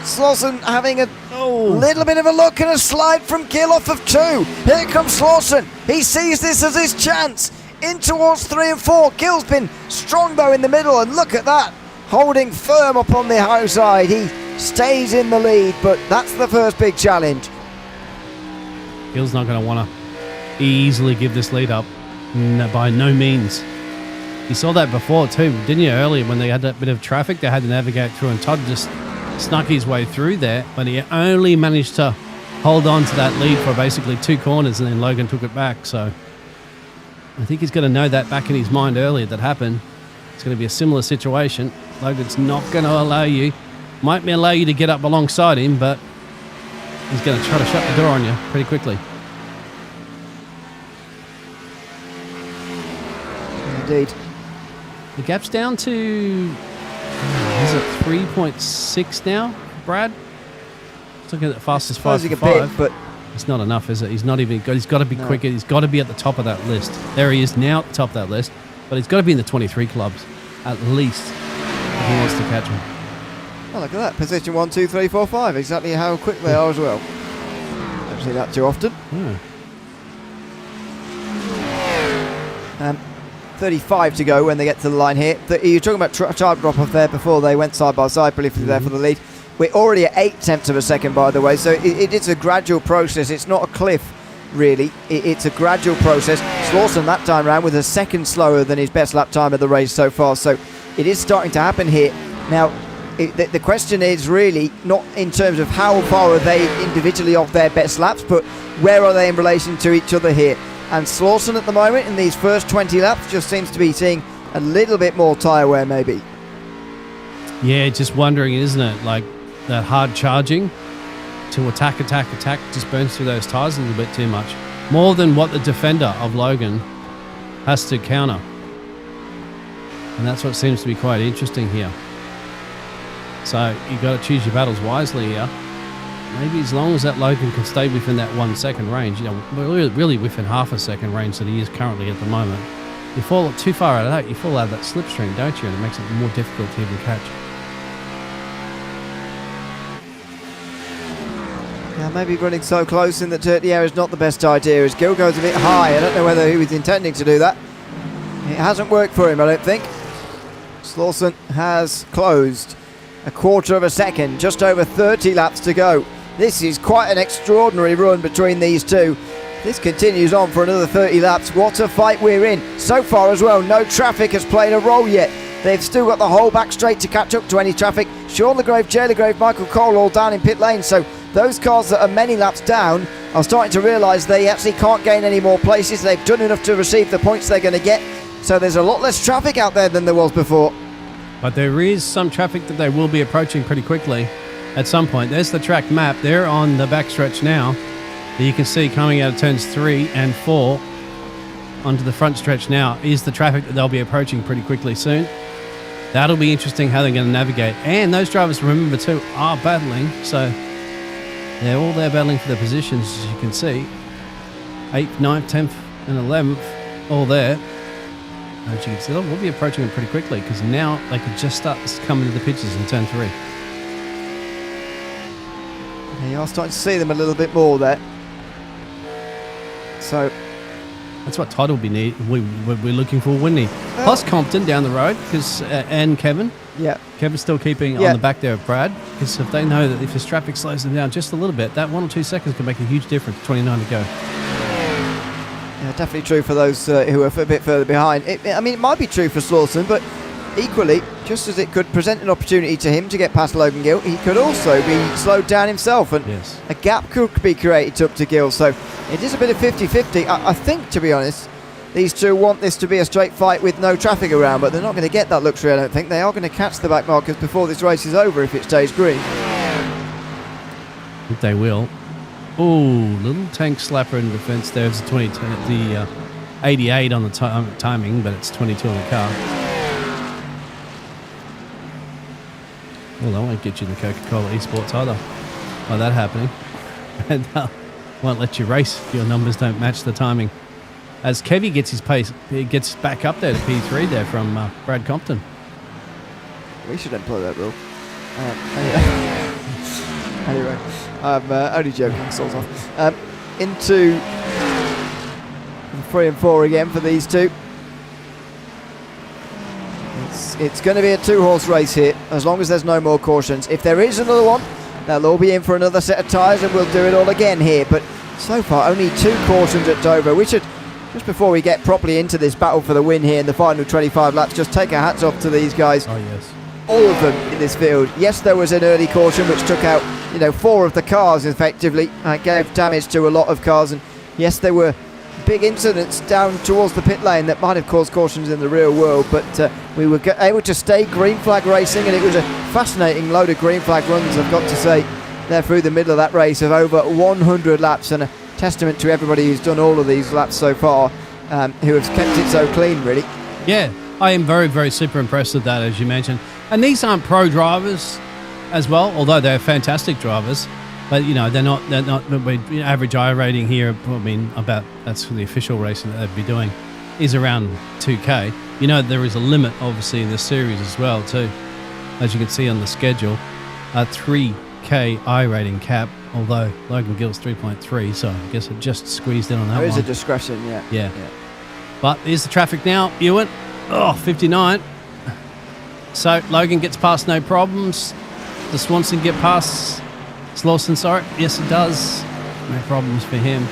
Slauson having a little bit of a look and a slide from Gill off of 2. Here comes Slauson. He sees this as his chance in towards 3 and 4. Gill's been strong though in the middle, and look at that, holding firm up on the high side. He stays in the lead, but that's the first big challenge. Gill's not going to want to easily give this lead up, no, by no means. You saw that before too, didn't you, earlier when they had that bit of traffic they had to navigate through, and Todd just snuck his way through there, but he only managed to hold on to that lead for basically 2 corners, and then Logan took it back. So I think he's going to know that back in his mind earlier that happened. It's going to be a similar situation. Logan's not going to allow you, might allow you to get up alongside him, but he's going to try to shut the door on you pretty quickly. Indeed. The gap's down to, is it 23.6 now, Brad. He's looking at the fastest 5 a for 5. bit, but it's not enough, is it? He's not even. He's got to be quicker. He's got to be at the top of that list. There he is now at the top of that list. But he's got to be in the 23 clubs at least if he wants to catch him. oh, look at that. Position 1, 2, 3, 4, 5. Exactly how quick they are as well. Don't see that too often. Yeah. 35 to go when they get to the line here. You're talking about time drop off there before they went side by side, briefly there for the lead. We're already at 8 tenths of a second, by the way, so it's a gradual process. It's not a cliff, really. It's a gradual process. Slawson that time round was a second slower than his best lap time of the race so far, so it is starting to happen here. Now, the question is really not in terms of how far are they individually off their best laps, but where are they in relation to each other here. And Slawson at the moment in these first 20 laps just seems to be seeing a little bit more tyre wear maybe. Yeah, just wondering, isn't it? Like that hard charging to attack just burns through those tyres a little bit too much. More than what the defender of Logan has to counter. And that's what seems to be quite interesting here. So you've got to choose your battles wisely here. Maybe as long as that Logan can stay within that 1 second range, really within half a second range that he is currently at the moment. You fall too far out of that, you fall out of that slipstream, don't you? And it makes it more difficult to even catch. Yeah, maybe running so close in the dirty air is not the best idea as Gill goes a bit high. I don't know whether he was intending to do that. It hasn't worked for him, I don't think. Slawson has closed a quarter of a second, just over 30 laps to go. This is quite an extraordinary run between these two. This continues on for another 30 laps. What a fight we're in. So far as well, no traffic has played a role yet. They've still got the whole back straight to catch up to any traffic. Sean Legrave, Jay Legrave, Michael Cole all down in pit lane. So those cars that are many laps down are starting to realise they actually can't gain any more places. They've done enough to receive the points they're going to get. So there's a lot less traffic out there than there was before. But there is some traffic that they will be approaching pretty quickly at some point. There's the track map. They're on the backstretch now. You can see coming out of turns 3 and 4 onto the front stretch now is the traffic that they'll be approaching pretty quickly soon. That'll be interesting how they're going to navigate. And those drivers, remember too, are battling. So they're all there battling for their positions, as you can see. 8th, 9th, 10th and 11th, all there. As you can see, we'll be approaching them pretty quickly because now they could just start coming to the pictures in turn 3. Yeah, you are starting to see them a little bit more there. So that's what Todd will be we're looking for, wouldn't he? Plus Compton down the road because and Kevin. Yeah, Kevin's still keeping on the back there of Brad because if they know that if this traffic slows them down just a little bit, that 1 or 2 seconds can make a huge difference. 29 to go. Yeah, definitely true for those who are a bit further behind. I mean, it might be true for Slawson, but equally, just as it could present an opportunity to him to get past Logan Gill, he could also be slowed down himself, and a gap could be created up to Gill. So it is a bit of 50-50. I think, to be honest, these two want this to be a straight fight with no traffic around, but they're not going to get that luxury, I don't think. They are going to catch the back markers before this race is over if it stays green. I think they will. Oh, little tank slapper in defence there. It's the 88 on the timing, but it's 22 on the car. Well, that won't get you in the Coca-Cola Esports either by that happening. And won't let you race if your numbers don't match the timing. As Kevy gets his pace, he gets back up there to P3 there from Brad Compton. We should employ that rule. Anyway, I'm only joking, sort of. Into 3 and 4 again for these two. It's going to be a 2-horse race here, as long as there's no more cautions. If there is another one, they'll all be in for another set of tyres and we'll do it all again here. But so far, only 2 cautions at Dover. We should, just before we get properly into this battle for the win here in the final 25 laps, just take our hats off to these guys. Oh, yes. All of them in this field. Yes, there was an early caution which took out, 4 of the cars effectively. Gave damage to a lot of cars, and yes, there were big incidents down towards the pit lane that might have caused cautions in the real world, but we were able to stay green flag racing, and it was a fascinating load of green flag runs, I've got to say, there through the middle of that race of over 100 laps, and a testament to everybody who's done all of these laps so far, who have kept it so clean, really. Yeah, I am very, very super impressed with that, as you mentioned. And these aren't pro drivers as well, although they're fantastic drivers. But, you know, they're not average I rating here, I mean, that's for the official racing that they'd be doing, is around 2K. You know, there is a limit, obviously, in this series as well, too. As you can see on the schedule, a 3K I rating cap, although Logan Gill's 3.3, so I guess it just squeezed in on that one. There is a discretion, yeah. But here's the traffic now, Ewan. 59. So Logan gets past no problems. Does Swanson get past Slawson? Sorry. Yes, it does. No problems for him.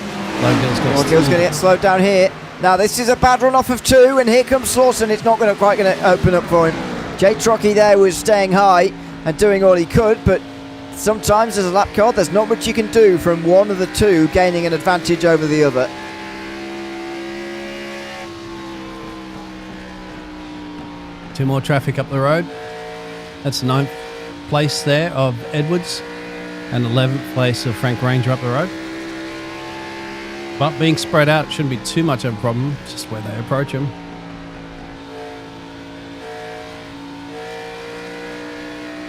Gill's going to get slowed down here. Now this is a bad run off of 2, and here comes Slawson. It's not quite going to open up for him. Jay Trockey there was staying high and doing all he could, but sometimes as a lap car, there's not much you can do from one of the two gaining an advantage over the other. Two more traffic up the road. That's the 9th place there of Edwards and 11th place of Frank Ranger up the road. But being spread out shouldn't be too much of a problem, it's just where they approach him.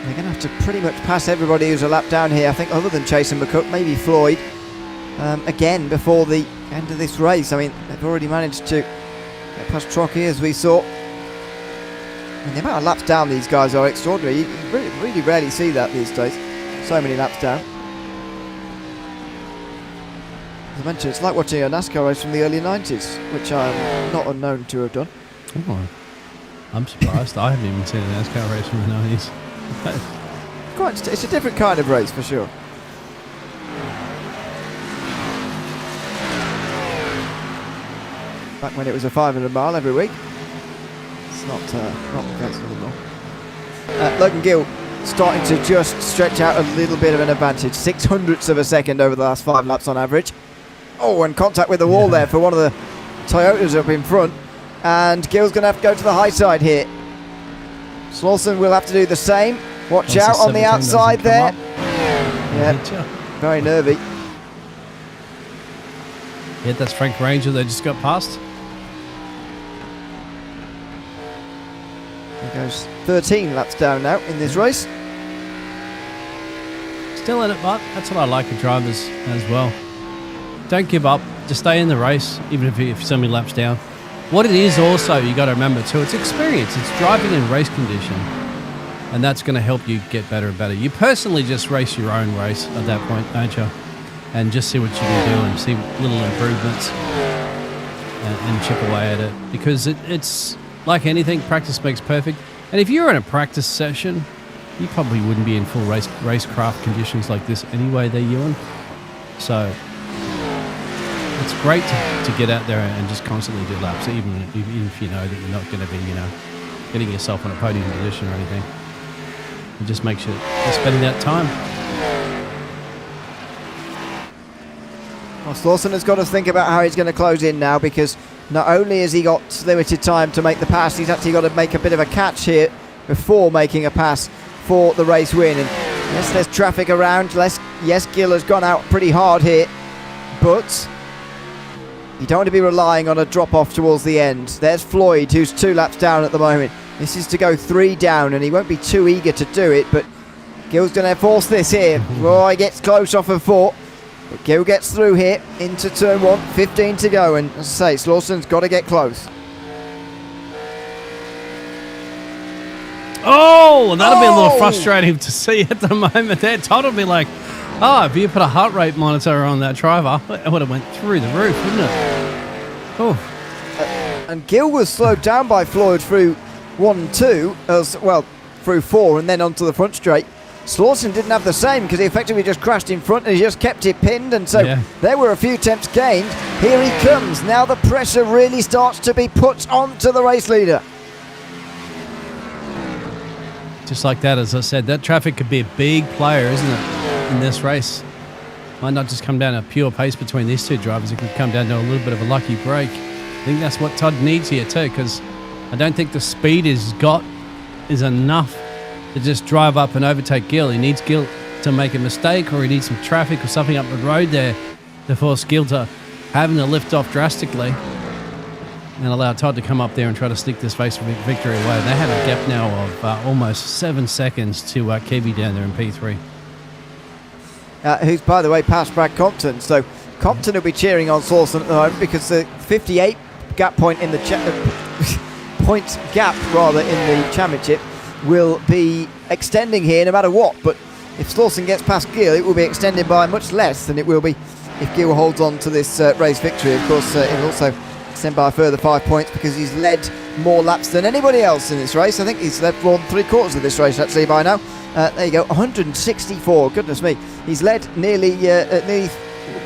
They're going to have to pretty much pass everybody who's a lap down here, I think, other than Chase and McCook, maybe Floyd, again before the end of this race. I mean, they've already managed to get past Trockey, as we saw. And the amount of laps down these guys are extraordinary. You really rarely see that these days. So many laps down. As I mentioned, it's like watching a NASCAR race from the early 90s, which I'm not unknown to have done. Oh, I'm surprised. I haven't even seen a NASCAR race from the 90s. It's a different kind of race for sure. Back when it was a 500 mile every week. It's not the case anymore. Logan Gill starting to just stretch out a little bit of an advantage. 0.06 of a second over the last 5 laps on average. Oh, and contact with the wall there for one of the Toyotas up in front. And Gill's going to have to go to the high side here. Slawson will have to do the same. Watch out on the outside there. Yeah, very nervy. Yeah, that's Frank Ranger they just got past. He goes 13 laps down now in this race. Still in it, but that's what I like of drivers as well. Don't give up. Just stay in the race, even if you're so many laps down. What it is also, you got to remember too, it's experience. It's driving in race condition. And that's going to help you get better and better. You personally just race your own race at that point, don't you? And just see what you can do and see little improvements and chip away at it. Because it's like anything, practice makes perfect. And if you're in a practice session, you probably wouldn't be in full racecraft conditions like this anyway there, Ewan. So it's great to get out there and just constantly do laps, even if you know that you're not going to be, getting yourself in a podium position or anything. It just makes you spending that time. Well, Slawson has got to think about how he's going to close in now, because not only has he got limited time to make the pass, he's actually got to make a bit of a catch here before making a pass for the race win. And yes, there's traffic around. Yes, Gill has gone out pretty hard here, but you don't want to be relying on a drop-off towards the end. There's Floyd, who's 2 laps down at the moment. This is to go 3 down, and he won't be too eager to do it, but Gill's going to force this here. Oh, he gets close off of 4. But Gill gets through here into turn 1, 15 to go, and as I say, Slawson's got to get close. Oh, that'll be a little frustrating to see at the moment there. Todd will be like, if you put a heart rate monitor on that driver, it would have went through the roof, wouldn't it? Oh. And Gill was slowed down by Floyd through 1, 2, as well, through 4, and then onto the front straight. Slawson didn't have the same, because he effectively just crashed in front and he just kept it pinned, and so there were a few attempts gained. Here he comes. Now the pressure really starts to be put onto the race leader. Just like that, as I said, that traffic could be a big player, isn't it, in this race? Might not just come down to pure pace between these two drivers. It could come down to a little bit of a lucky break. I think that's what Todd needs here too, because I don't think the speed is enough to just drive up and overtake Gill. He needs Gill to make a mistake, or he needs some traffic or something up the road there to force Gill to having to lift off drastically. and allow Todd to come up there and try to stick this race victory away. They have a gap now of almost 7 seconds to Kevy down there in P3. Who's, by the way, passed Brad Compton. So Compton will be cheering on Slauson at the moment because the 58 gap point in the point gap rather in the championship will be extending here no matter what. But if Slauson gets past Gill, it will be extended by much less than it will be if Gill holds on to this race victory. Of course, it will also extend by a further 5 points because he's led more laps than anybody else in this race. I think he's led more than 3/4 of this race actually by now. There you go, 164. Goodness me, he's led nearly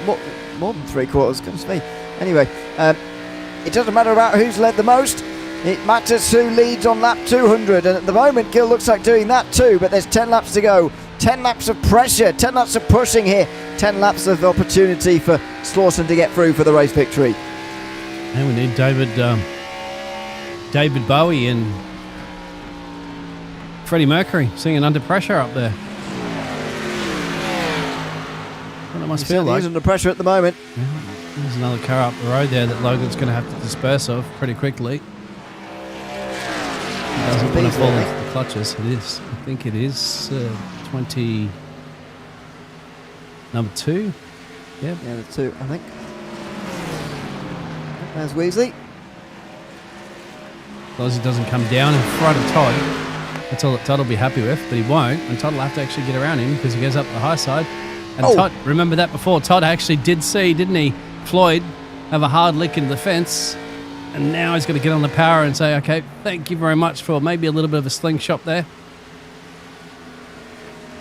more than 3/4. Goodness me. Anyway, it doesn't matter about who's led the most. It matters who leads on lap 200, and at the moment Gill looks like doing that too, but there's 10 laps to go. 10 laps of pressure, 10 laps of pushing here, 10 laps of opportunity for Slauson to get through for the race victory. And we need David Bowie and Freddie Mercury singing Under Pressure up there. What it must feel like. He's under pressure at the moment. Yeah, there's another car up the road there that Logan's going to have to disperse of pretty quickly. He doesn't want to fall into the clutches. It is. I think it is 20... Number 2? Yep. Yeah, the 2, I think. There's Weasley. As long as he doesn't come down in front of Todd, that's all that Todd will be happy with, but he won't, and Todd will have to actually get around him because he goes up the high side. And Todd, remember that before, Todd actually did see, didn't he, Floyd have a hard lick in the fence, and now he's got to get on the power and say, okay, thank you very much for maybe a little bit of a slingshot there.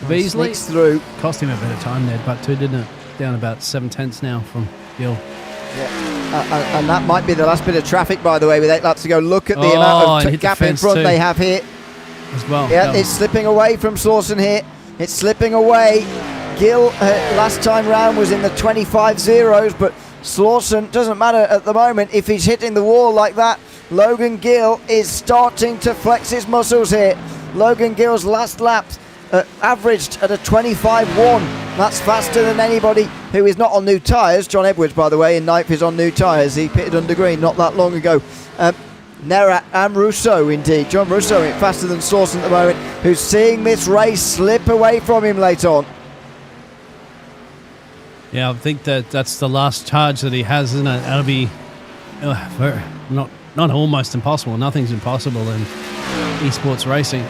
Beasley through. Cost him a bit of time there, but too, didn't it? Down about 7/10 now from Gill. Yeah, and that might be the last bit of traffic, by the way, with 8 laps to go. Look at the amount of gap in front they have here. As well. Yeah, it's slipping away from Slauson here. It's slipping away. Gill, last time round, was in the 25 zeros, but Slauson, doesn't matter at the moment if he's hitting the wall like that. Logan Gill is starting to flex his muscles here. Logan Gill's last lap averaged at a 25.1. That's faster than anybody who is not on new tyres. John Edwards, by the way, in ninth is on new tyres. He pitted under green not that long ago. Nera and Rousseau, indeed. John Rousseau faster than Slauson at the moment, who's seeing this race slip away from him late on. Yeah, I think that's the last charge that he has, isn't it? That'll be not almost impossible. Nothing's impossible in esports racing.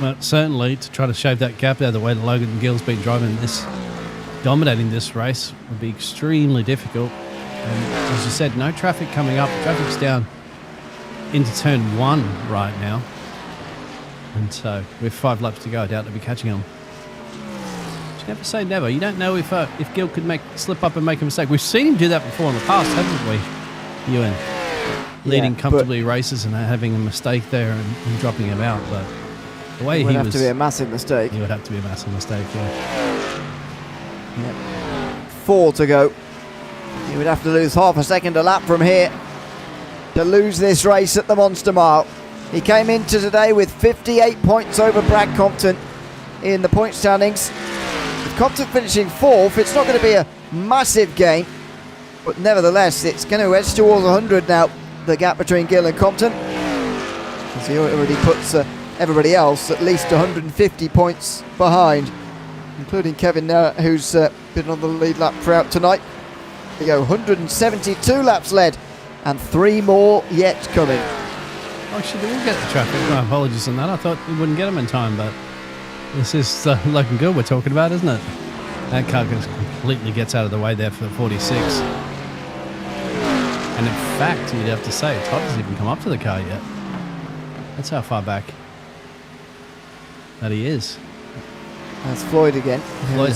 But certainly to try to shave that gap out of the way that Logan Gill's been dominating this race would be extremely difficult. And as you said, no traffic coming up. Traffic's down into turn 1 right now. And so with 5 laps to go, I doubt they'll be catching them. But you never say never. You don't know if Gill could slip up and make a mistake. We've seen him do that before in the past, haven't we, Ewan? Leading comfortably races and having a mistake there and dropping him out. But the way it would have to be a massive mistake. It would have to be a massive mistake, yeah. 4 to go. He would have to lose half a second a lap from here to lose this race at the Monster Mile. He came into today with 58 points over Brad Compton in the point standings. With Compton finishing 4th, it's not going to be a massive gain, but nevertheless, it's going to edge towards 100 now, the gap between Gill and Compton, as he already puts everybody else at least 150 points behind, including Kevin now, who's been on the lead lap throughout tonight. There you go, 172 laps led, and 3 more yet coming. Actually, they will get the traffic. My apologies on that. I thought we wouldn't get them in time, but this is Logan Gill we're talking about, isn't it? That car completely gets out of the way there for the 46. And in fact, you'd have to say, Todd hasn't even come up to the car yet. That's how far back that he is. That's Floyd again. Floyd,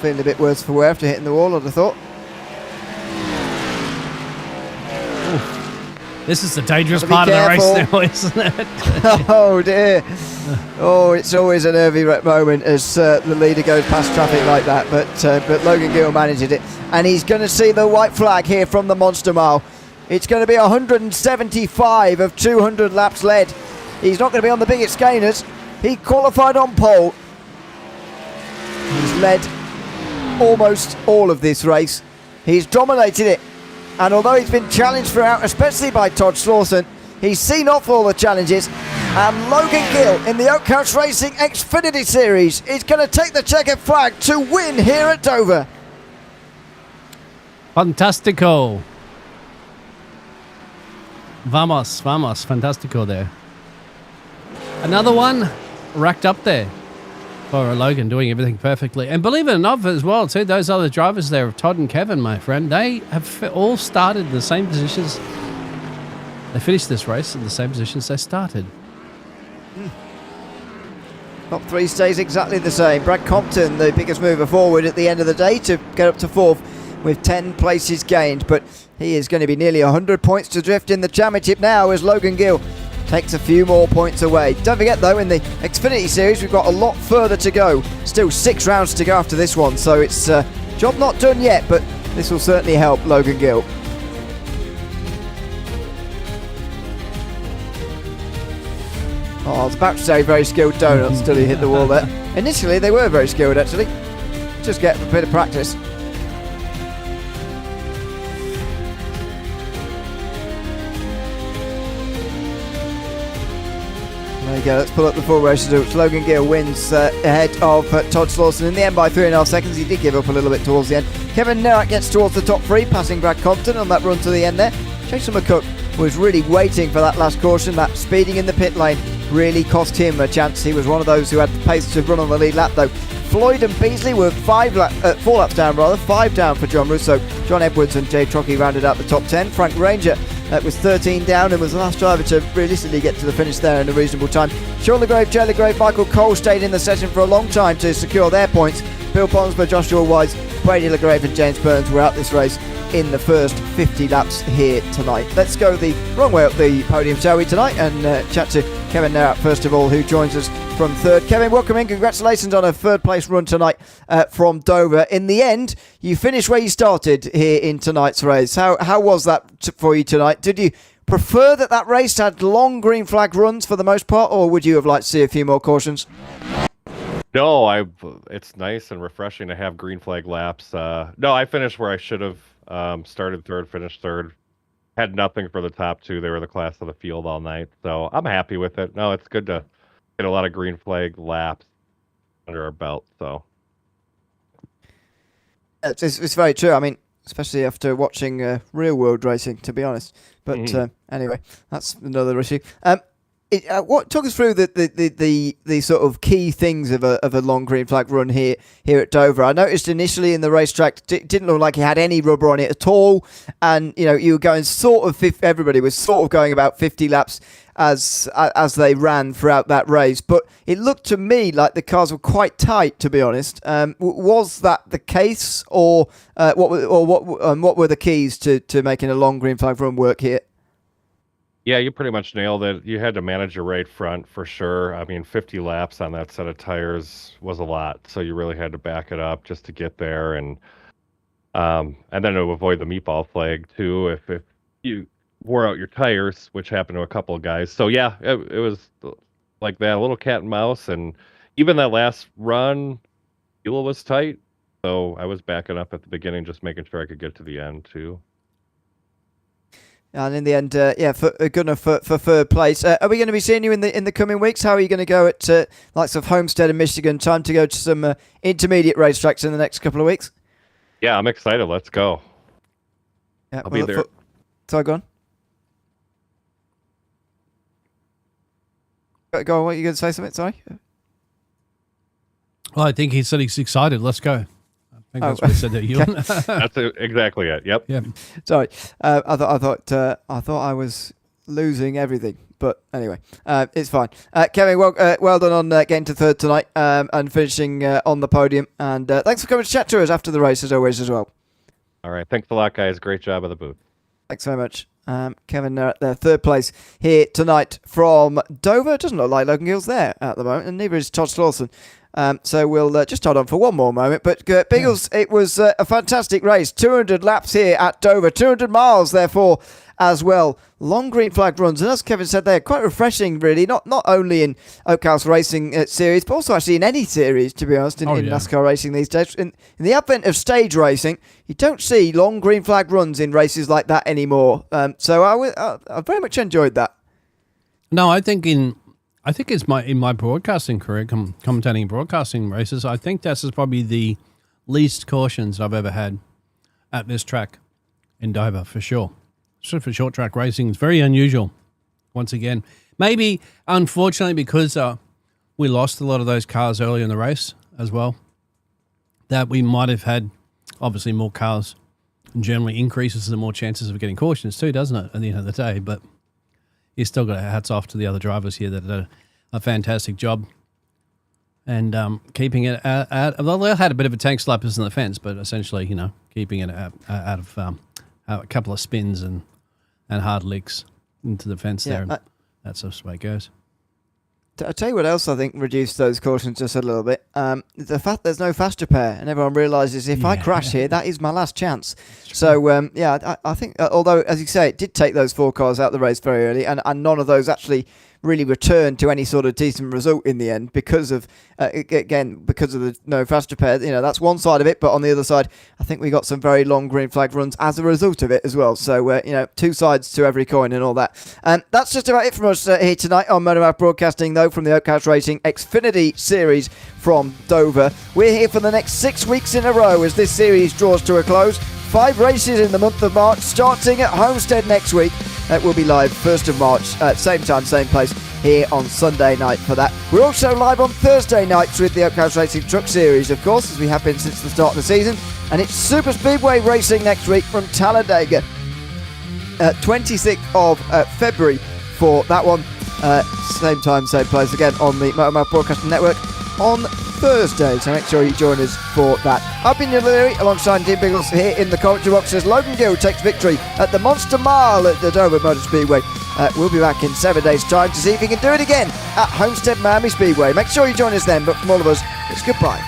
feeling a bit worse for wear after hitting the wall, I'd have thought. This is the dangerous part of the race now, isn't it? Oh dear. Oh, it's always a nervy moment as the leader goes past traffic like that, but Logan Gill manages it, and he's going to see the white flag here from the Monster Mile. It's going to be 175 of 200 laps led. He's not going to be on the biggest gainers. He qualified on pole. He's led almost all of this race. He's dominated it. And although he's been challenged throughout, especially by Todd Slauson, he's seen off all the challenges. And Logan Gill in the Oakhouse Racing Xfinity Series is going to take the checkered flag to win here at Dover. Fantastico. Vamos, fantastico there. Another one racked up there for Logan, doing everything perfectly. And believe it or not as well, too, those other drivers there, Todd and Kevin, my friend, they have all started in the same positions. They finished this race in the same positions they started. Top three stays exactly the same. Brad Compton, the biggest mover forward at the end of the day to get up to fourth with 10 places gained. But he is going to be nearly 100 points to drift in the championship now as Logan Gill takes a few more points away. Don't forget though, in the Xfinity Series we've got a lot further to go. Still 6 rounds to go after this one, so it's job not done yet, but this will certainly help Logan Gill. Oh, I was about to say very skilled donuts until he hit the wall there. Initially they were very skilled actually. Just get a bit of practice. There you go, let's pull up the full race results. Logan Gill wins ahead of Todd Slauson in the end by 3.5 seconds. He did give up a little bit towards the end. Kevin Nerratt gets towards the top three, passing Brad Compton on that run to the end there. Jason McCook was really waiting for that last caution. That speeding in the pit lane really cost him a chance. He was one of those who had the pace to run on the lead lap though. Floyd and Beasley were 4 laps down rather, 5 down for John Russo. John Edwards and Jay Trockey rounded out the top 10. Frank Ranger was 13 down and was the last driver to realistically get to the finish there in a reasonable time. Sean LeGrave, Jay LeGrave, Michael Cole stayed in the session for a long time to secure their points. Bill Ponsma, Joshua Wise, Brady LeGrave and James Burns were out this race in the first 50 laps here tonight. Let's go the wrong way up the podium, shall we, tonight, and chat to Kevin Nerratt first of all, who joins us from third. Kevin, welcome in. Congratulations on a third place run tonight from Dover. In the end, you finished where you started here in tonight's race. How was that for you tonight? Did you prefer that race had long green flag runs for the most part, or would you have liked to see a few more cautions? No, it's nice and refreshing to have green flag laps. No, I finished where I should have. Started third, finished third. Had nothing for the top two. They were the class of the field all night. So I'm happy with it. No, it's good to get a lot of green flag laps under our belt. So it's very true. I mean, especially after watching real world racing, to be honest. But anyway, that's another issue. Talk us through the sort of key things of a long green flag run here at Dover. I noticed initially in the racetrack it didn't look like it had any rubber on it at all, and you were going everybody was sort of going about 50 laps as they ran throughout that race. But it looked to me like the cars were quite tight, to be honest. Was that the case, or what were the keys to making a long green flag run work here? Yeah, you pretty much nailed it. You had to manage your right front for sure. I mean, 50 laps on that set of tires was a lot, so you really had to back it up just to get there, and then to avoid the meatball flag too if you wore out your tires, which happened to a couple of guys. So yeah, it was like that, a little cat and mouse, and even that last run, fuel was tight, so I was backing up at the beginning, just making sure I could get to the end too. And in the end, good enough for third place. Are we going to be seeing you in the coming weeks? How are you going to go at likes of Homestead and Michigan? Time to go to some intermediate racetracks in the next couple of weeks? Yeah, I'm excited. Let's go. Yeah, I'll be there. Sorry, go on. Go on, what are you going to say something? Sorry? Well, I think he said he's excited. Let's go. I think that's what he said to you. That's exactly it. Yep. Yeah. Sorry, I thought I was losing everything, but anyway, it's fine. Kevin, well done on getting to third tonight and finishing on the podium. And thanks for coming to chat to us after the race as always as well. All right, thanks a lot, guys. Great job at the booth. Thanks very much. Kevin Nerratt there, third place here tonight from Dover. Doesn't look like Logan Gill's there at the moment, and neither is Todd Slauson. So we'll just hold on for one more moment. But Biggles, it was a fantastic race. 200 laps here at Dover, 200 miles therefore as well. Long green flag runs, and as Kevin said, they're quite refreshing, really. Not only in Oakhouse Racing series, but also actually in any series, to be honest, in NASCAR racing these days. In the advent of stage racing, you don't see long green flag runs in races like that anymore. So I very much enjoyed that. No, I think in my broadcasting career, commentating broadcasting races, I think this is probably the least cautions I've ever had at this track in Dover, for sure. So for short track racing, it's very unusual. Once again, maybe unfortunately because we lost a lot of those cars early in the race as well, that we might have had obviously more cars and generally increases the more chances of getting cautions too, doesn't it? At the end of the day, but you still got hats off to the other drivers here that did a fantastic job and keeping it out. Well, they had a bit of a tank slappers in the fence, but essentially, keeping it out of a couple of spins and hard licks into the fence there. And that's just the way it goes. I'll tell you what else I think reduced those cautions just a little bit. The fact there's no fast repair, and everyone realises if I crash here, that is my last chance. So, I think, although, as you say, it did take those 4 cars out of the race very early, and none of those actually really returned to any sort of decent result in the end because of the no fast repair. That's one side of it, but on the other side, I think we got some very long green flag runs as a result of it as well. So, 2 sides to every coin and all that. And that's just about it from us here tonight on Motormouth Broadcasting, though, from the Oakhouse Racing Xfinity Series from Dover. We're here for the next 6 weeks in a row as this series draws to a close. 5 races in the month of March, starting at Homestead next week. We'll be live 1st of March, same time, same place, here on Sunday night for that. We're also live on Thursday nights with the Oakhouse Racing Truck Series, of course, as we have been since the start of the season. And it's Super Speedway racing next week from Talladega. 26th of February for that one. Same time, same place, again on the Motormouth Broadcasting Network on Thursday, so make sure you join us for that. I've been Neil Leary alongside Dean Biggles here in the commentary box as Logan Gill takes victory at the Monster Mile at the Dover Motor Speedway. We'll be back in 7 days' time to see if he can do it again at Homestead Miami Speedway. Make sure you join us then, but from all of us, it's goodbye.